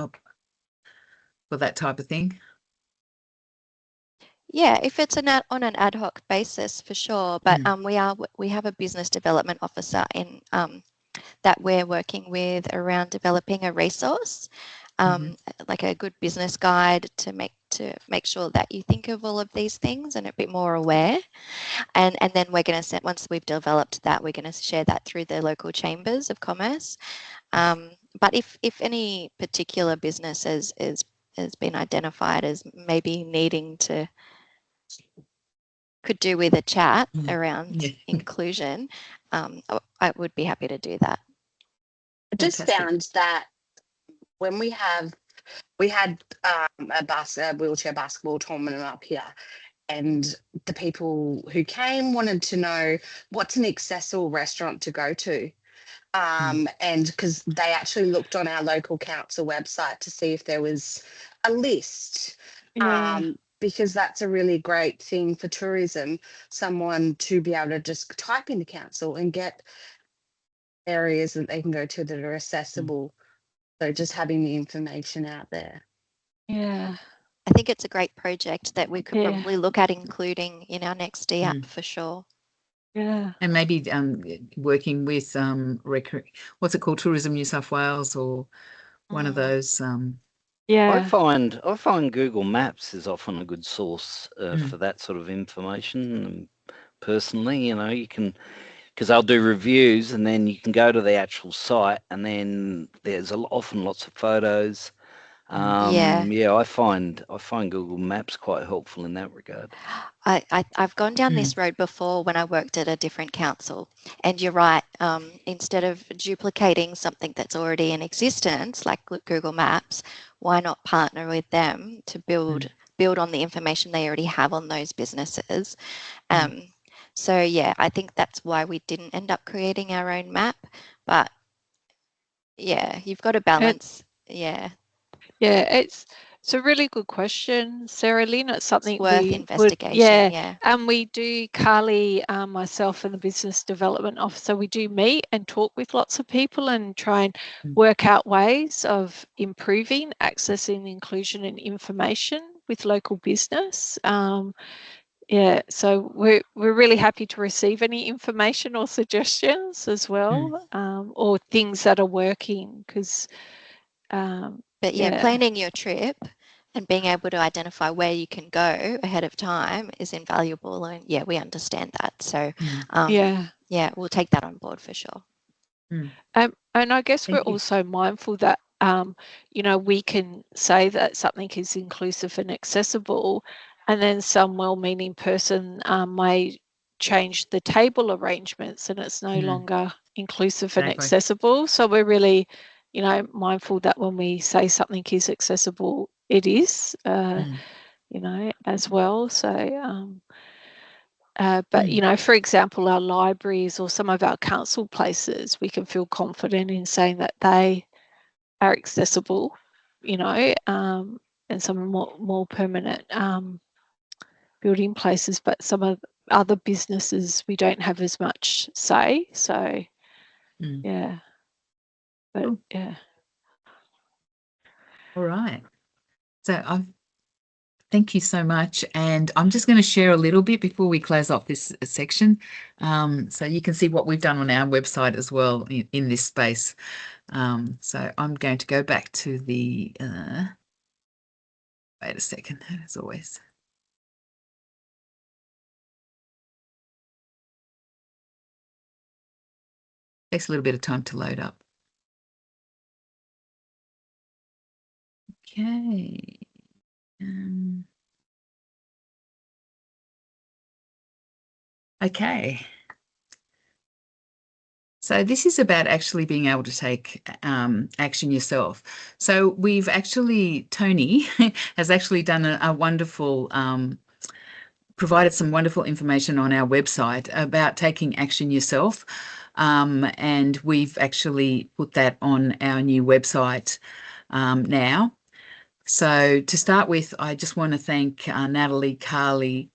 for that type of thing? Yeah, if it's on an ad hoc basis, for sure. But we have a business development officer in that we're working with around developing a resource, like a good business guide to make sure that you think of all of these things and a bit more aware. And then we're going to set, once we've developed that, we're going to share that through the local chambers of commerce. But if any particular business has been identified as maybe needing to, could do with a chat around inclusion, I would be happy to do that. I just found that when we had a wheelchair basketball tournament up here, and the people who came wanted to know what's an accessible restaurant to go to. And because they actually looked on our local council website to see if there was a list. Because that's a really great thing for tourism, someone to be able to just type into council and get areas that they can go to that are accessible. So just having the information out there. Yeah. I think it's a great project that we could probably look at including in our next DAP for sure. Yeah. And maybe working with what's it called, Tourism New South Wales, or one of those. I find Google Maps is often a good source for that sort of information. Personally, you can, because I'll do reviews and then you can go to the actual site and then there's often lots of photos. I find Google Maps quite helpful in that regard. I've gone down this road before when I worked at a different council, and you're right. Instead of duplicating something that's already in existence, like Google Maps, why not partner with them to build on the information they already have on those businesses? So yeah, I think that's why we didn't end up creating our own map. But yeah, you've got to balance. Yeah, it's a really good question, Sarah Lynn. It's something worth investigation. And we do, Carly, myself and the business development officer, we do meet and talk with lots of people and try and work out ways of improving accessing inclusion and information with local business. So we're really happy to receive any information or suggestions as well, or things that are working, because but planning your trip and being able to identify where you can go ahead of time is invaluable, and we understand that. So we'll take that on board for sure. And I guess we're also mindful that we can say that something is inclusive and accessible, and then some well-meaning person may change the table arrangements and it's no longer inclusive and accessible. So we're really mindful that when we say something is accessible, it is as well. So but for example, our libraries or some of our council places, we can feel confident in saying that they are accessible, and some more permanent building places, but some of other businesses we don't have as much say. So All right. So thank you so much. And I'm just going to share a little bit before we close off this section. So you can see what we've done on our website as well in this space. So I'm going to go back to the, wait a second, as always. Takes a little bit of time to load up. Okay. Okay. So this is about actually being able to take action yourself. So we've actually, Tony has actually done a wonderful, provided some wonderful information on our website about taking action yourself. and we've actually put that on our new website now. So to start with, I just want to thank Natalie, Carly,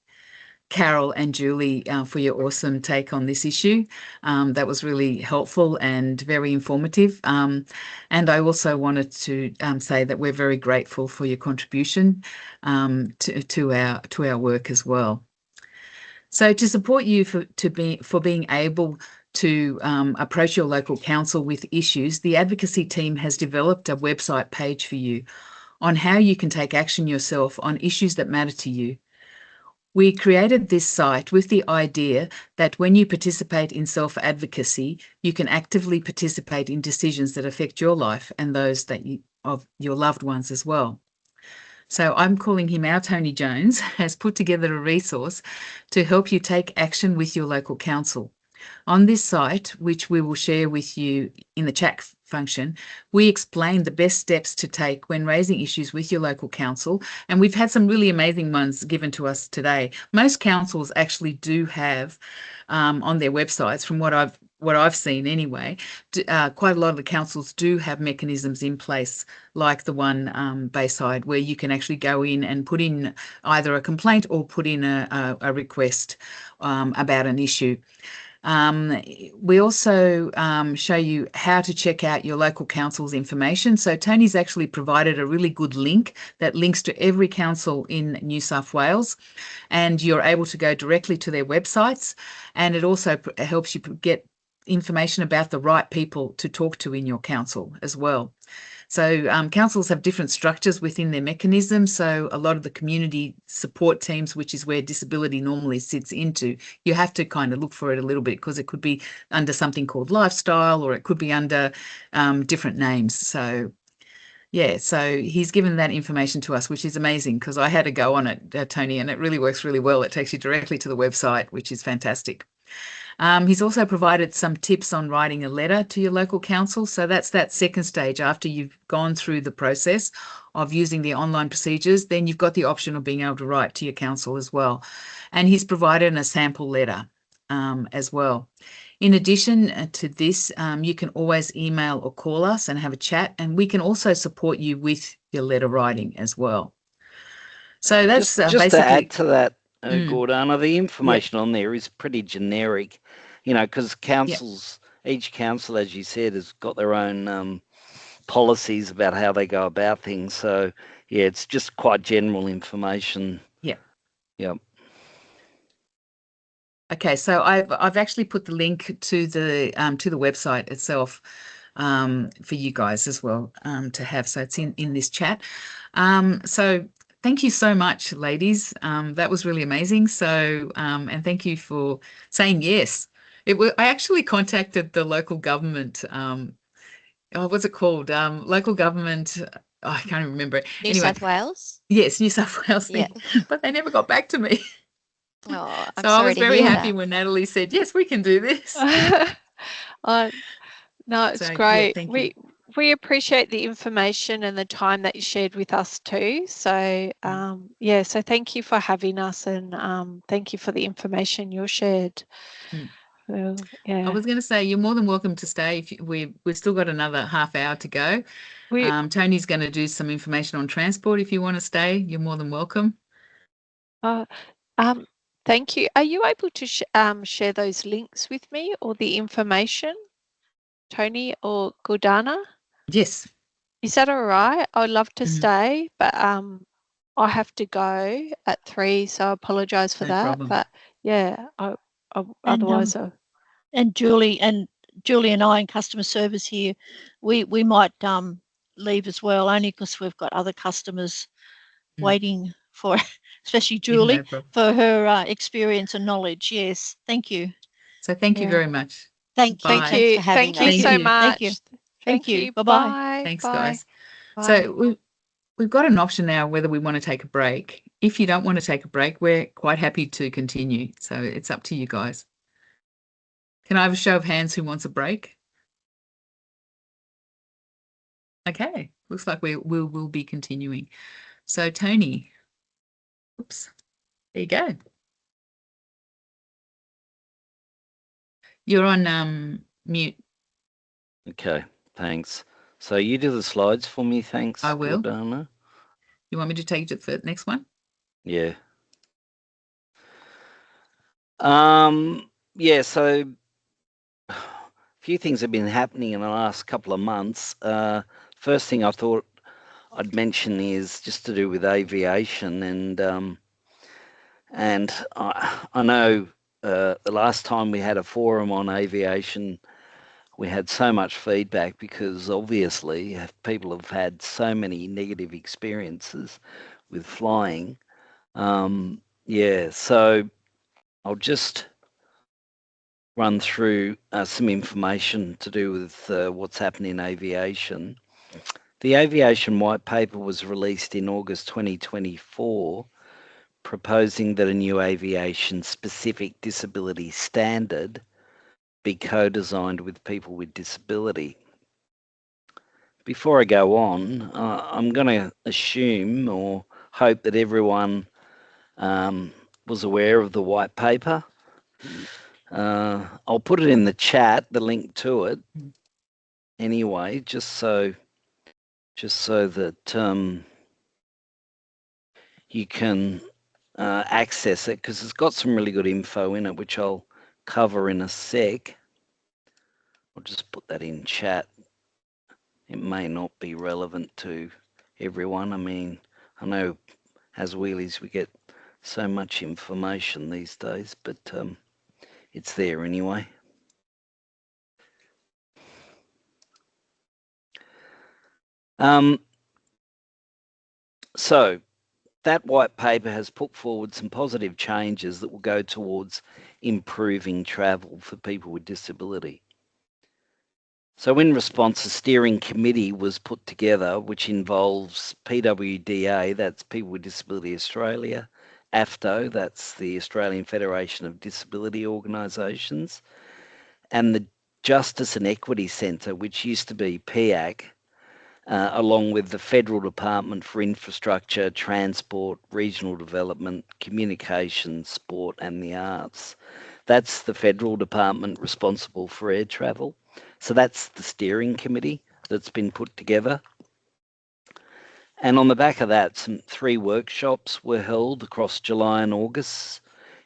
Carol and Julie for your awesome take on this issue. That was really helpful and very informative. And I also wanted to say that we're very grateful for your contribution to our work as well. So to support you for being able to approach your local council with issues, the advocacy team has developed a website page for you on how you can take action yourself on issues that matter to you. We created this site with the idea that when you participate in self-advocacy, you can actively participate in decisions that affect your life and those of your loved ones as well. So I'm calling him our Tony Jones has put together a resource to help you take action with your local council. On this site, which we will share with you in the chat function, we explain the best steps to take when raising issues with your local council, and we've had some really amazing ones given to us today. Most councils actually do have on their websites, from what I've seen anyway, quite a lot of the councils do have mechanisms in place, like the one Bayside, where you can actually go in and put in either a complaint or put in a request about an issue. We also show you how to check out your local council's information. So Tony's actually provided a really good link that links to every council in New South Wales, and you're able to go directly to their websites, and it also helps you get information about the right people to talk to in your council as well. So councils have different structures within their mechanisms. So a lot of the community support teams, which is where disability normally sits into, you have to kind of look for it a little bit, because it could be under something called lifestyle, or it could be under different names. So yeah, so he's given that information to us, which is amazing, because I had a go on it, Tony, and it really works really well. It takes you directly to the website, which is fantastic. He's also provided some tips on writing a letter to your local council. So that's that second stage after you've gone through the process of using the online procedures. Then you've got the option of being able to write to your council as well. And he's provided a sample letter as well. In addition to this, you can always email or call us and have a chat, and we can also support you with your letter writing as well. So that's just basically, to add to that, Gordana, the information on there is pretty generic, you know, because councils, each council, as you said, has got their own policies about how they go about things. So yeah, it's just quite general information. Yeah. Yep. Okay, so I've actually put the link to the website itself for you guys as well to have. So it's in this chat. So thank you so much, ladies. That was really amazing. So and thank you for saying yes. I actually contacted the local government. What's it called? Local government. I can't even remember it. New South Wales? Yes, New South Wales. Yeah. But they never got back to me. Oh, I'm so sorry I was to very hear happy that. when Natalie said, yes, we can do this. No, it's So, yeah, great. thank you. We appreciate the information and the time that you shared with us too. So yeah, so thank you for having us, and thank you for the information you shared. Well, yeah. I was going to say, you're more than welcome to stay. If we've still got another half hour to go. Tony's going to do some information on transport. If you want to stay, you're more than welcome. Thank you. Are you able to share those links with me, or the information, Tony or Gordana? Yes. Is that all right? I'd love to stay, but I have to go at 3, so I apologise for that. Problem. But yeah, otherwise. And Julie and I in customer service here, we might leave as well, only because we've got other customers waiting for, especially Julie, for her experience and knowledge. Yes, thank you. So thank you very much. Thank you. Thank you. For having Thank you us. so much. Thank you. Thank you. Bye-bye. Thanks, Bye. guys. Bye. So we've got an option now whether we want to take a break. If you don't want to take a break, we're quite happy to continue. So it's up to you guys. Can I have a show of hands who wants a break? Okay, looks like we'll be continuing. So Tony, oops, there you go. You're on mute. Okay, thanks. So you do the slides for me, thanks, I will. Gordana. You want me to take you to the next one? Yeah. Yeah, so a few things have been happening in the last couple of months. First thing I thought I'd mention is just to do with aviation, and I know the last time we had a forum on aviation, we had so much feedback because obviously people have had so many negative experiences with flying. Yeah, so I'll just run through some information to do with what's happening in aviation. The Aviation White Paper was released in August 2024, proposing that a new aviation-specific disability standard be co-designed with people with disability. Before I go on, I'm going to assume or hope that everyone was aware of the white paper. I'll put it in the chat, the link to it, anyway, just so that you can access it, because it's got some really good info in it, which I'll cover in a sec. I'll just put that in chat. It may not be relevant to everyone. I mean, I know as wheelies we get so much information these days, but it's there anyway. So that white paper has put forward some positive changes that will go towards improving travel for people with disability. So in response, a steering committee was put together, which involves PWDA, that's People with Disability Australia, AFTO, that's the Australian Federation of Disability Organisations, and the Justice and Equity Centre, which used to be PEAC, along with the Federal Department for Infrastructure, Transport, Regional Development, Communications, Sport and the Arts. That's the federal department responsible for air travel. So that's the steering committee that's been put together. And on the back of that, 3 workshops were held across July and August,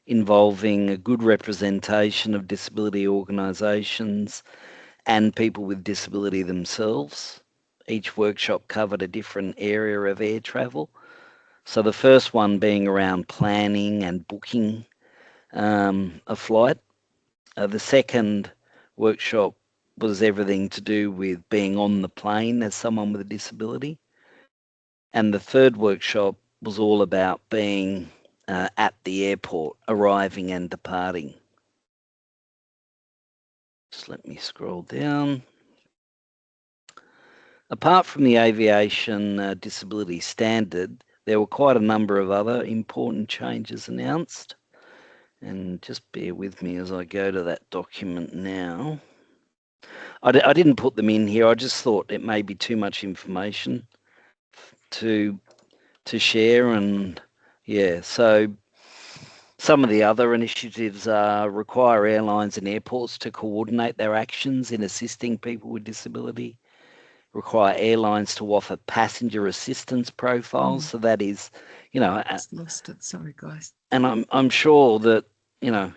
involving a good representation of disability organisations and people with disability themselves. Each workshop covered a different area of air travel. So the first one being around planning and booking a flight. The second workshop was everything to do with being on the plane as someone with a disability. And the third workshop was all about being at the airport, arriving and departing. Just let me scroll down. Apart from the aviation disability standard, there were quite a number of other important changes announced. And just bear with me as I go to that document now. I didn't put them in here. I just thought it may be too much information to share. And yeah, so some of the other initiatives require airlines and airports to coordinate their actions in assisting people with disability, require airlines to offer passenger assistance profiles. So that is, you know, Just lost it. Sorry, guys. And I'm sure that, you know,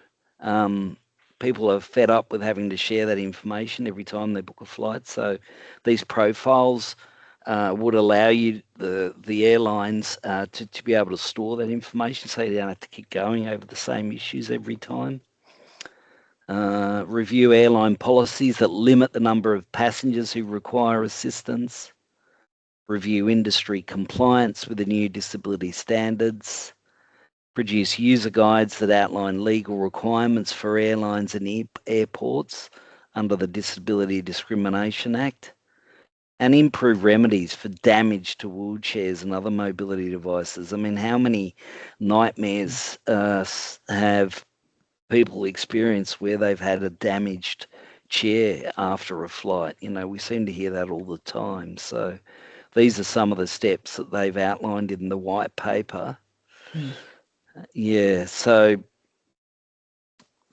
people are fed up with having to share that information every time they book a flight. So these profiles would allow you, the airlines, to be able to store that information so you don't have to keep going over the same issues every time. Review airline policies that limit the number of passengers who require assistance. Review industry compliance with the new disability standards. Produce user guides that outline legal requirements for airlines and airports under the Disability Discrimination Act, and improve remedies for damage to wheelchairs and other mobility devices. I mean, how many nightmares have people experienced where they've had a damaged chair after a flight? You know, we seem to hear that all the time. So these are some of the steps that they've outlined in the white paper. Yeah, so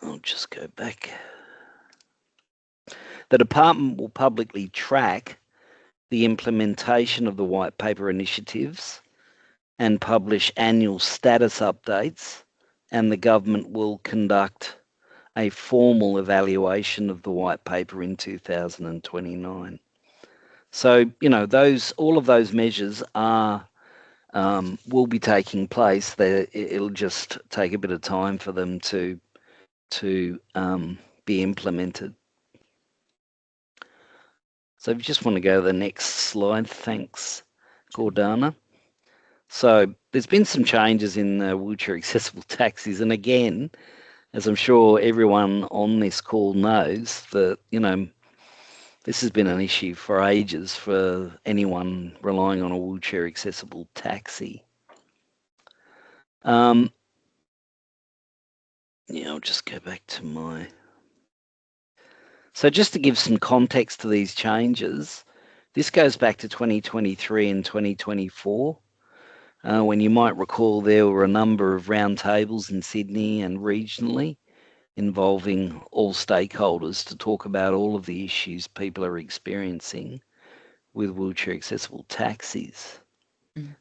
I'll just go back. The department will publicly track the implementation of the white paper initiatives and publish annual status updates, and the government will conduct a formal evaluation of the white paper in 2029. So, all of those measures will be taking place. It'll just take a bit of time for them to be implemented. So if you just want to go to the next slide, thanks, Gordana. So there's been some changes in the wheelchair accessible taxis, and again, as I'm sure everyone on this call knows, that this has been an issue for ages for anyone relying on a wheelchair accessible taxi. I'll just go back to my... So just to give some context to these changes, this goes back to 2023 and 2024, when you might recall there were a number of roundtables in Sydney and regionally involving all stakeholders to talk about all of the issues people are experiencing with wheelchair accessible taxis.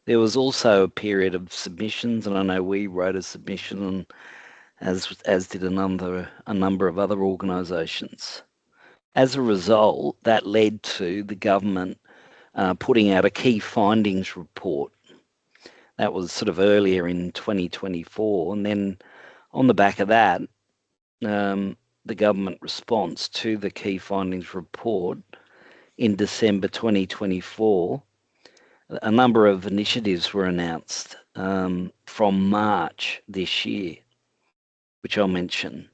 There was also a period of submissions, and I know we wrote a submission, and as did a number of other organisations. As a result, that led to the government putting out a key findings report. That was sort of earlier in 2024, and then on the back of that, the government response to the key findings report in December 2024, a number of initiatives were announced from March this year, which I'll mention.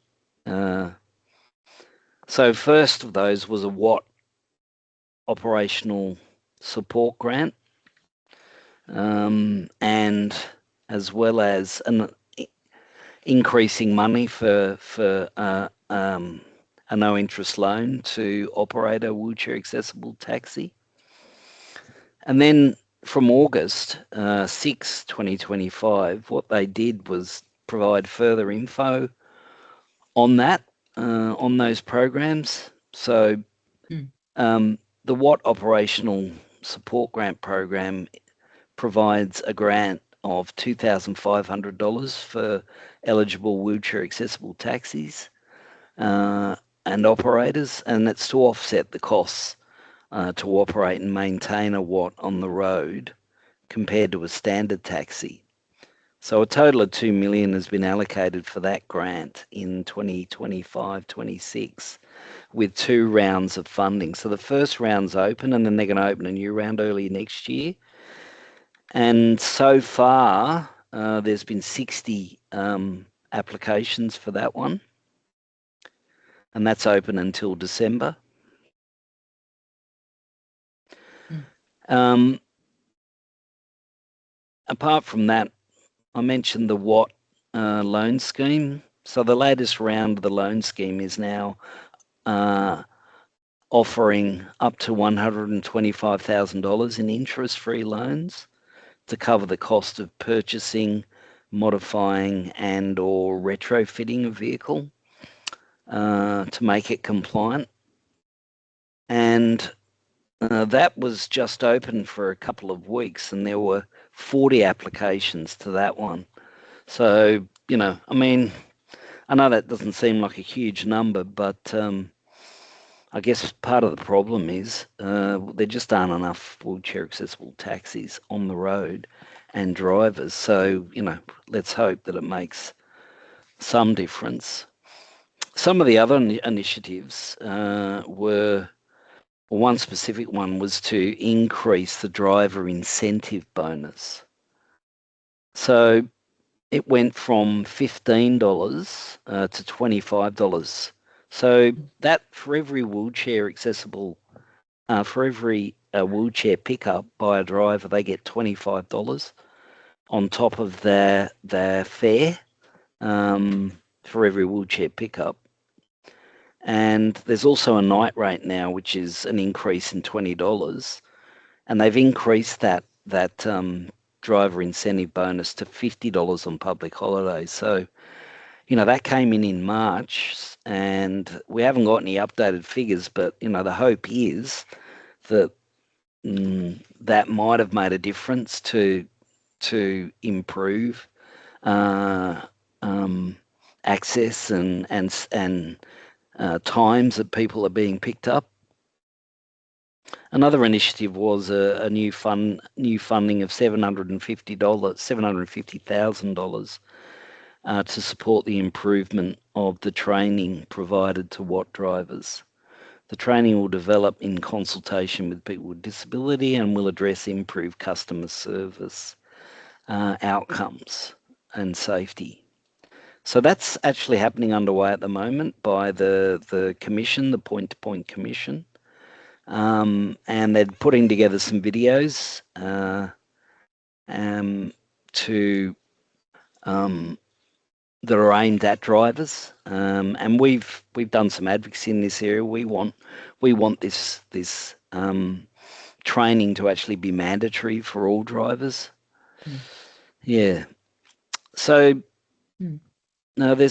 So first of those was a WAT operational support grant, and as well as an increasing money for a no interest loan to operate a wheelchair accessible taxi. And then from August 6, 2025, what they did was provide further info on that, on those programs. So the WAT operational support grant program provides a grant of $2,500 for eligible wheelchair accessible taxis and operators, and it's to offset the costs to operate and maintain a WAT on the road compared to a standard taxi. So a total of $2 million has been allocated for that grant in 2025-26 with 2 rounds of funding. So the first round's open, and then they're going to open a new round early next year. And so far, there's been 60 applications for that one, and that's open until December. Apart from that, I mentioned the WAT loan scheme. So the latest round of the loan scheme is now offering up to $125,000 in interest-free loans to cover the cost of purchasing, modifying and or retrofitting a vehicle to make it compliant. And that was just open for a couple of weeks, and there were 40 applications to that one. So, I mean, I know that doesn't seem like a huge number, but I guess part of the problem is there just aren't enough wheelchair accessible taxis on the road and drivers. So, let's hope that it makes some difference. Some of the other initiatives were, one specific one was to increase the driver incentive bonus. So it went from $15 to $25. So that for every wheelchair accessible, for every wheelchair pickup by a driver, they get $25 on top of their fare for every wheelchair pickup. And there's also a night rate now, which is an increase in $20, and they've increased that driver incentive bonus to $50 on public holidays. So, you know, that came in March, and we haven't got any updated figures, but, you know, the hope is that that might have made a difference to improve access and times that people are being picked up. Another initiative was a new funding of $750,000 to support the improvement of the training provided to WAT drivers. The training will develop in consultation with people with disability and will address improved customer service outcomes and safety. So that's actually happening underway at the moment by the commission, the Point-to-Point Commission. And they're putting together some videos that are aimed at drivers, and we've done some advocacy in this area. We want this training to actually be mandatory for all drivers. Yeah. So now the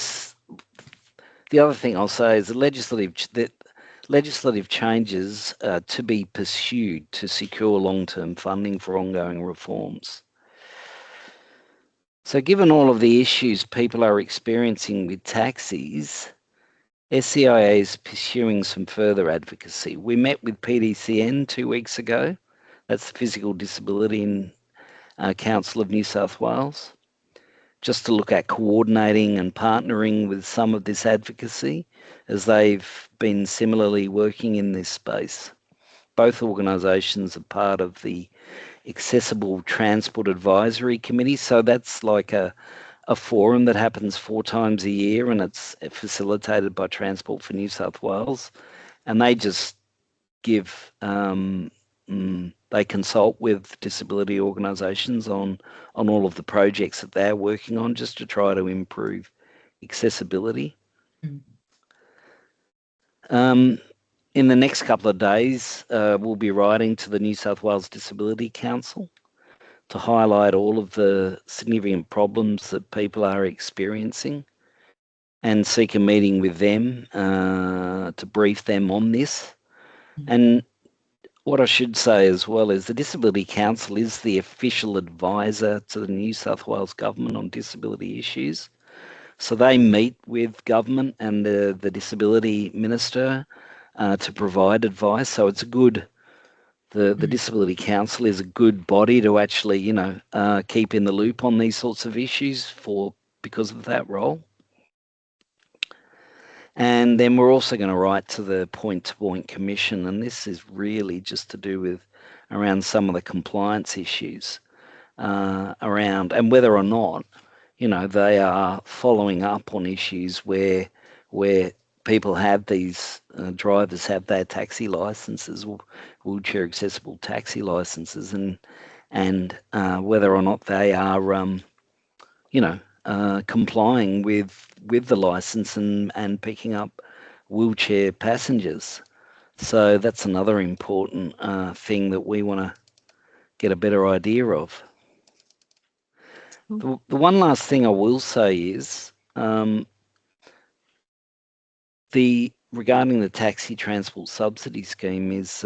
other thing I'll say is the legislative changes to be pursued to secure long-term funding for ongoing reforms. So given all of the issues people are experiencing with taxis, SCIA is pursuing some further advocacy. We met with PDCN 2 weeks ago. That's the Physical Disability Council of New South Wales, just to look at coordinating and partnering with some of this advocacy, as they've been similarly working in this space. Both organisations are part of the Accessible Transport Advisory Committee, so that's like a forum that happens 4 times a year, and it's facilitated by Transport for New South Wales, and they just give they consult with disability organisations on all of the projects that they're working on, just to try to improve accessibility. In the next couple of days, we'll be writing to the New South Wales Disability Council to highlight all of the significant problems that people are experiencing and seek a meeting with them to brief them on this. And what I should say as well is the Disability Council is the official advisor to the New South Wales Government on disability issues. So they meet with government and the Disability Minister to provide advice. So it's a good, the Disability Council is a good body to actually, you know, keep in the loop on these sorts of issues because of that role. And then we're also going to write to the Point-to-Point Commission, and this is really just to do with around some of the compliance issues around, and whether or not, you know, they are following up on issues where people have these drivers have their taxi licenses, wheelchair accessible taxi licenses, and whether or not they are, you know, complying with the license and picking up wheelchair passengers. So that's another important thing that we want to get a better idea of. The one last thing I will say is regarding the taxi transport subsidy scheme is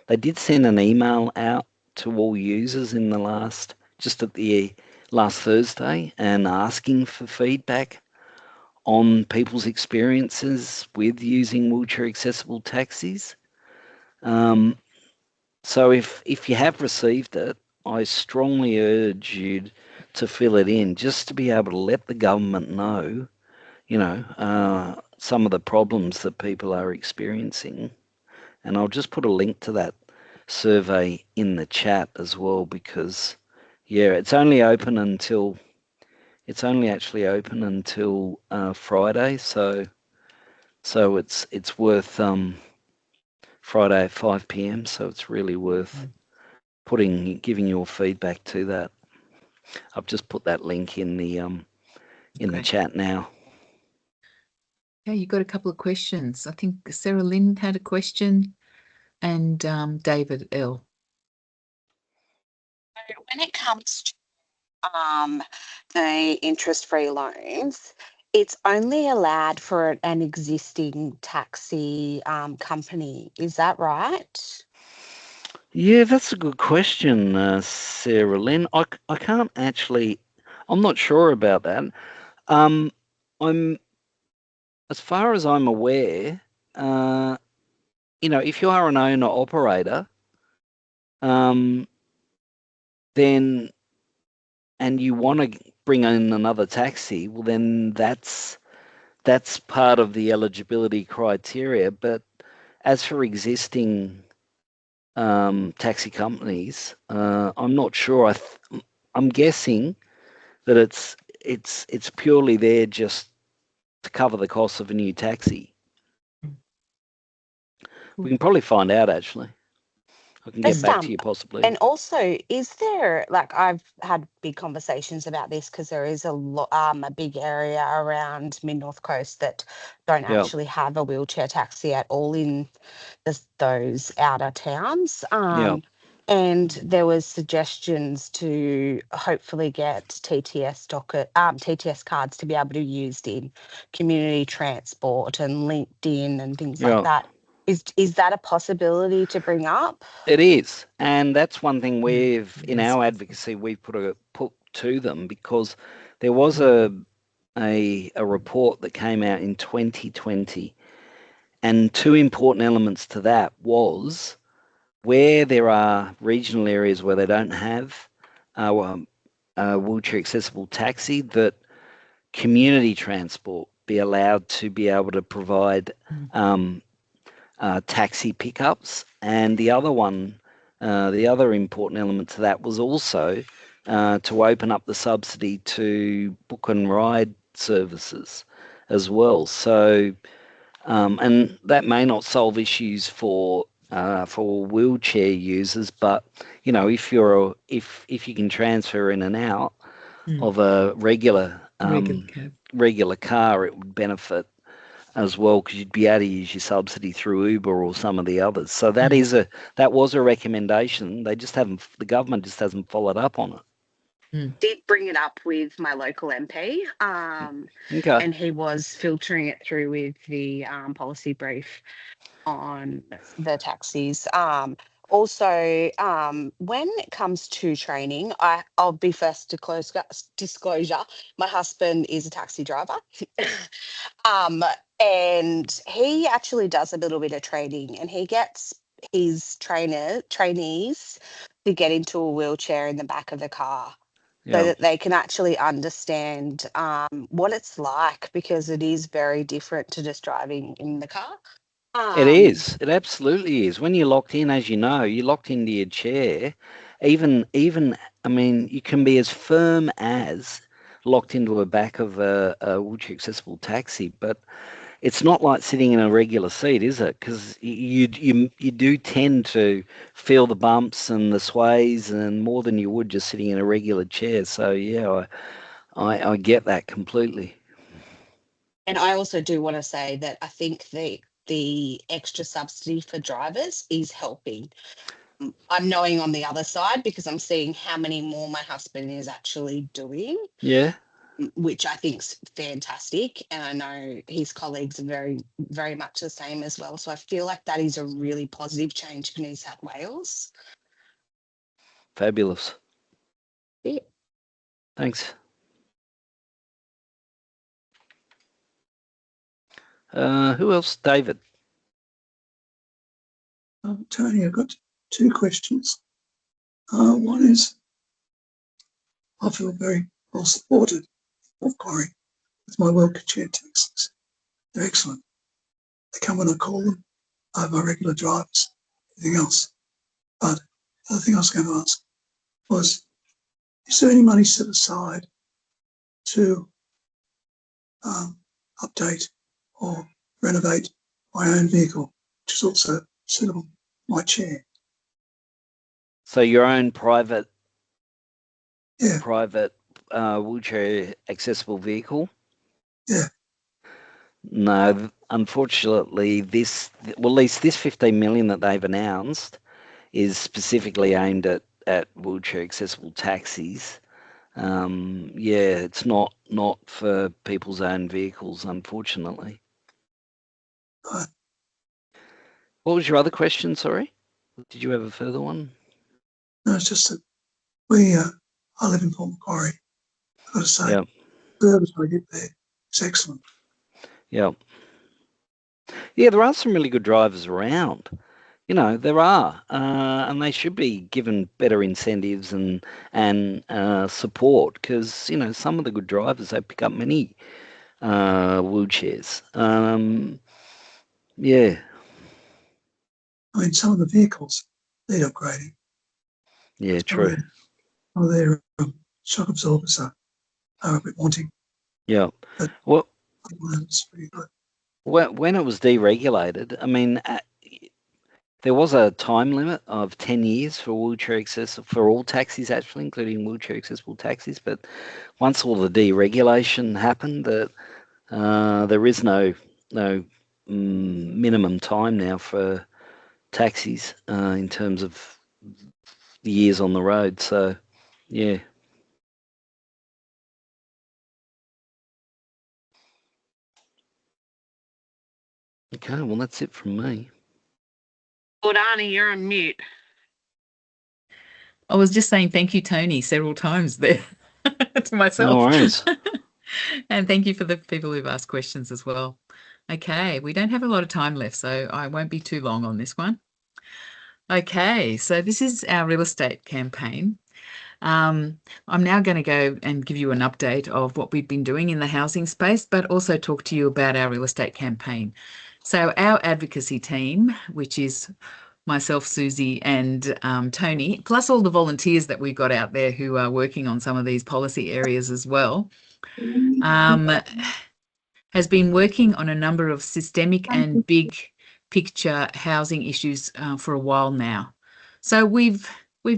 they did send an email out to all users in the last Thursday and asking for feedback on people's experiences with using wheelchair accessible taxis. So if you have received it, I strongly urge you to fill it in, just to be able to let the government know, you know, some of the problems that people are experiencing. And I'll just put a link to that survey in the chat as well, because yeah, it's only actually open until Friday, so it's worth Friday at 5 p.m. So it's really worth giving your feedback to that. I've just put that link in the the chat now. Yeah, you got a couple of questions. I think Sarah Lynn had a question, and David L. When it comes to the interest-free loans, it's only allowed for an existing taxi company. Is that right? Yeah, that's a good question, Sarah Lynn. I can't actually, I'm not sure about that. I'm, as far as I'm aware, if you are an owner operator, then, and you want to bring in another taxi, well, then that's part of the eligibility criteria. But as for existing taxi companies, I'm not sure. I'm guessing that it's purely there just to cover the cost of a new taxi. We can probably find out, actually. I can get Just, back to you possibly. And also, is there, like, I've had big conversations about this because there is a big area around Mid-North Coast that don't Yeah. actually have a wheelchair taxi at all in those outer towns. Yeah. And there was suggestions to hopefully get TTS cards to be able to be used in community transport and LinkedIn and things Yeah. like that. Is that a possibility to bring up? It is, and that's one thing in Yes. our advocacy we put to them, because there was a report that came out in 2020, and two important elements to that was where there are regional areas where they don't have wheelchair accessible taxi, that community transport be allowed to be able to provide taxi pickups. And the other one, the other important element to that was also to open up the subsidy to book and ride services as well. So, and that may not solve issues for wheelchair users, but if you can transfer in and out of a regular car, it would benefit as well, because you'd be able to use your subsidy through Uber or some of the others. So that was a recommendation. The government just hasn't followed up on it. Did bring it up with my local MP, Okay. and he was filtering it through with the policy brief on the taxis. Also, when it comes to training, I'll be first disclosure. My husband is a taxi driver, and he actually does a little bit of training, and he gets his trainees to get into a wheelchair in the back of the car, so that they can actually understand what it's like, because it is very different to just driving in the car. It is. It absolutely is. When you're locked in, as you know, you're locked into your chair. Even, I mean, you can be as firm as locked into a back of a wheelchair accessible taxi, but it's not like sitting in a regular seat, is it? Because you do tend to feel the bumps and the sways, and more than you would just sitting in a regular chair. So yeah, I get that completely. And I also do want to say that I think the extra subsidy for drivers is helping. I'm knowing on the other side, because I'm seeing how many more my husband is actually doing. Yeah. Which I think's fantastic, and I know his colleagues are very, very much the same as well. So I feel like that is a really positive change for New South Wales. Fabulous. Yeah. Thanks. Who else? David. Tony, I've got two questions. One is, I feel very well supported of Corrie with my wheelchair taxis. They're excellent. They come when I call them. I have my regular drivers, everything else. But the other thing I was going to ask was, is there any money set aside to update or renovate my own vehicle, which is also suitable, my chair? So your own private Yeah. Wheelchair accessible vehicle? Yeah. No, unfortunately, at least this 15 million that they've announced is specifically aimed at wheelchair accessible taxis. yeah, it's not for people's own vehicles, unfortunately. Right. What was your other question? Sorry, did you have a further one? No, it's just that I live in Port Macquarie. I've got to say, Yeah, the service I get there is excellent. yeah, yeah. There are some really good drivers around. You know, there are, and they should be given better incentives and support, because you know some of the good drivers, they pick up many wheelchairs. Yeah, I mean, some of the vehicles need upgrading. yeah, true. Some of their shock absorbers are a bit wanting. Yeah. But Well, it's pretty good. when it was deregulated, I mean, there was a time limit of 10 years for wheelchair accessible for all taxis, actually, including wheelchair accessible taxis. But once all the deregulation happened, that there is no minimum time now for taxis in terms of the years on the road. So, yeah. Okay, well, that's it from me. Gordana, you're on mute. I was just saying thank you, Tony, several times there to myself. No worries. And thank you for the people who've asked questions as well. Okay, we don't have a lot of time left, so I won't be too long on this one. Okay, so this is our real estate campaign. I'm now going to go and give you an update of what we've been doing in the housing space, but also talk to you about our real estate campaign. So our advocacy team, which is myself, Susie, and Tony, plus all the volunteers that we've got out there who are working on some of these policy areas as well, has been working on a number of systemic and big picture housing issues for a while now. So we've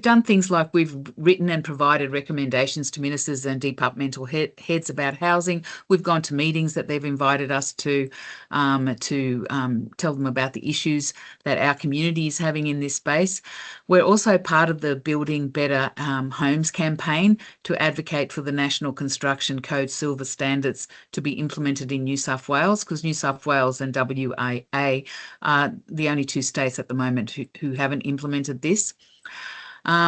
done things like we've written and provided recommendations to ministers and departmental heads about housing. We've gone to meetings that they've invited us to tell them about the issues that our community is having in this space. We're also part of the Building Better Homes campaign to advocate for the National Construction Code Silver Standards to be implemented in New South Wales, because New South Wales and WA are the only two states at the moment who haven't implemented this.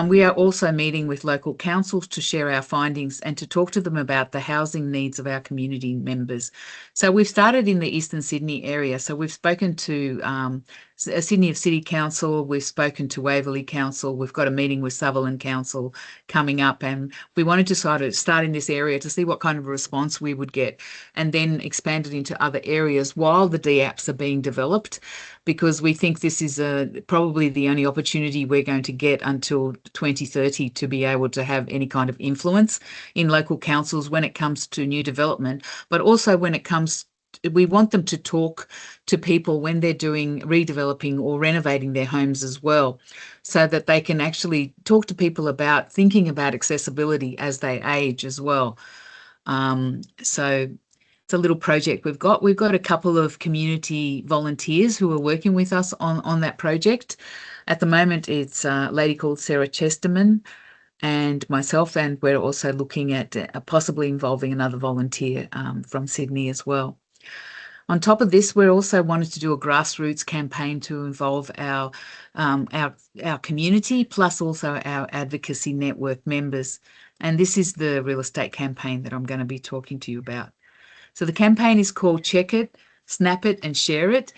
We are also meeting with local councils to share our findings and to talk to them about the housing needs of our community members. So we've started in the Eastern Sydney area. So we've spoken to Sydney City Council, we've spoken to Waverley Council, we've got a meeting with Sutherland Council coming up, and we wanted to sort of start in this area to see what kind of response we would get, and then expand it into other areas while the DAPs are being developed, because we think this is probably the only opportunity we're going to get until 2030 to be able to have any kind of influence in local councils when it comes to new development, but also when it comes, we want them to talk to people when they're doing redeveloping or renovating their homes as well, so that they can actually talk to people about thinking about accessibility as they age as well. So it's a little project we've got. We've got a couple of community volunteers who are working with us on that project. At the moment, it's a lady called Sarah Chesterman and myself, and we're also looking at possibly involving another volunteer from Sydney as well. On top of this, we're also wanted to do a grassroots campaign to involve our community, plus also our advocacy network members. And this is the real estate campaign that I'm going to be talking to you about. So the campaign is called Check It, Snap It and Share It.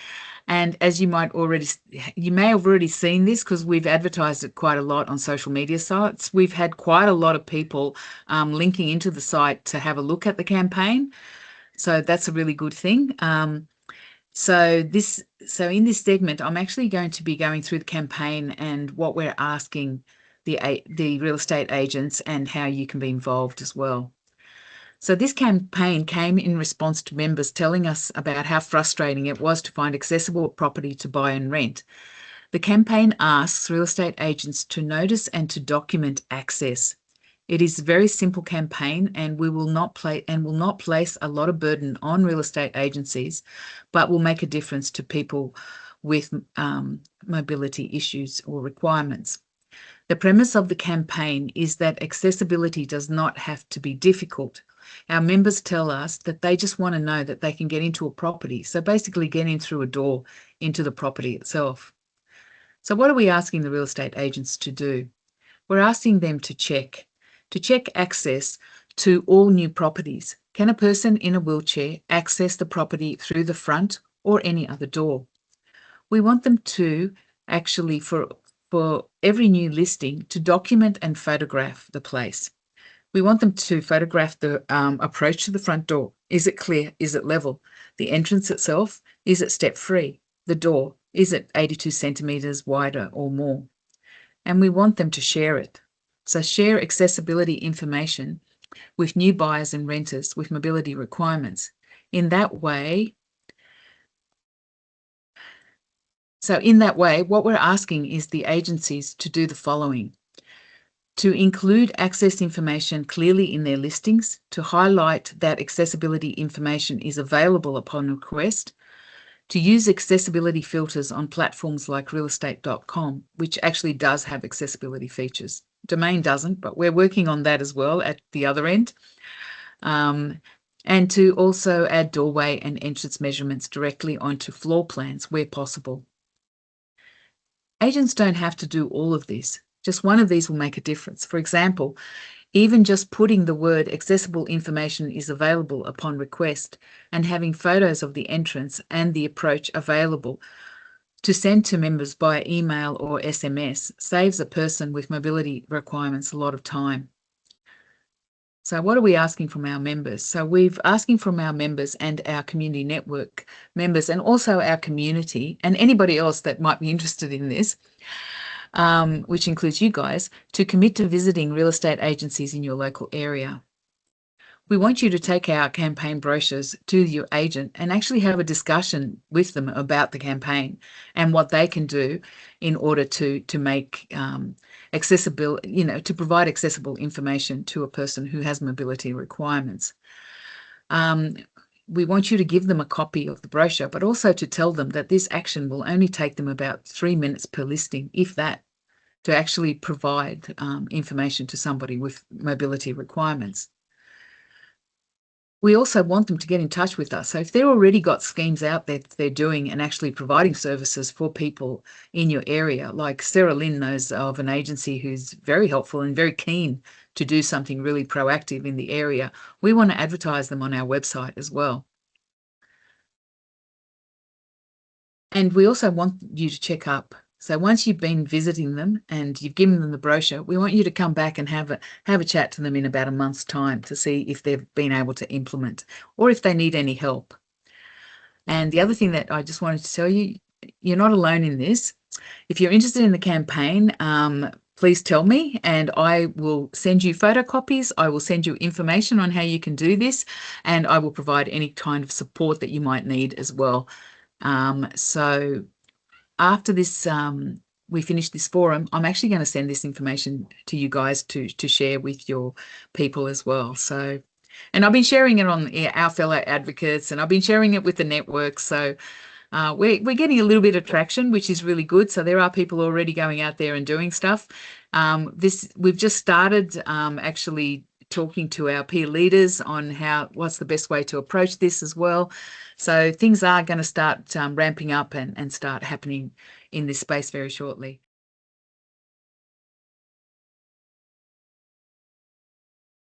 And as you may have already seen this, because we've advertised it quite a lot on social media sites. We've had quite a lot of people linking into the site to have a look at the campaign. So that's a really good thing. So in this segment, I'm actually going to be going through the campaign and what we're asking the real estate agents and how you can be involved as well. So this campaign came in response to members telling us about how frustrating it was to find accessible property to buy and rent. The campaign asks real estate agents to notice and to document access. It is a very simple campaign, and will not place a lot of burden on real estate agencies, but will make a difference to people with mobility issues or requirements. The premise of the campaign is that accessibility does not have to be difficult. Our members tell us that they just want to know that they can get into a property. So basically get in through a door into the property itself. So what are we asking the real estate agents to do? We're asking them to check access to all new properties. Can a person in a wheelchair access the property through the front or any other door? We want them to actually, for every new listing, to document and photograph the place. We want them to photograph the approach to the front door. Is it clear? Is it level? The entrance itself, is it step-free? The door, is it 82 centimetres wider or more? And we want them to share it. So share accessibility information with new buyers and renters with mobility requirements. In that way, what we're asking is the agencies to do the following: to include access information clearly in their listings, to highlight that accessibility information is available upon request, to use accessibility filters on platforms like realestate.com, which actually does have accessibility features. Domain doesn't, but we're working on that as well at the other end. And to also add doorway and entrance measurements directly onto floor plans where possible. Agents don't have to do all of this. Just one of these will make a difference. For example, even just putting the word accessible information is available upon request and having photos of the entrance and the approach available to send to members by email or SMS saves a person with mobility requirements a lot of time. So what are we asking from our members? So we're asking from our members and our community network members, and also our community and anybody else that might be interested in this, which includes you guys, to commit to visiting real estate agencies in your local area. We want you to take our campaign brochures to your agent and actually have a discussion with them about the campaign and what they can do in order to make accessible, to provide accessible information to a person who has mobility requirements. We want you to give them a copy of the brochure, but also to tell them that this action will only take them about 3 minutes per listing, if that, to actually provide information to somebody with mobility requirements. We also want them to get in touch with us. So if they've already got schemes out there that they're doing and actually providing services for people in your area, like Sarah Lynn knows of an agency who's very helpful and very keen to do something really proactive in the area, we want to advertise them on our website as well. And we also want you to check up. So once you've been visiting them and you've given them the brochure, we want you to come back and have a chat to them in about a month's time to see if they've been able to implement or if they need any help. And the other thing that I just wanted to tell you, you're not alone in this. If you're interested in the campaign, please tell me and I will send you photocopies. I will send you information on how you can do this, and I will provide any kind of support that you might need as well. So after this, we finish this forum, I'm actually going to send this information to you guys to share with your people as well. So, and I've been sharing it on our fellow advocates, and I've been sharing it with the network. So we're getting a little bit of traction, which is really good. So there are people already going out there and doing stuff. We've just started actually talking to our peer leaders on what's the best way to approach this as well. So things are going to start ramping up and start happening in this space very shortly.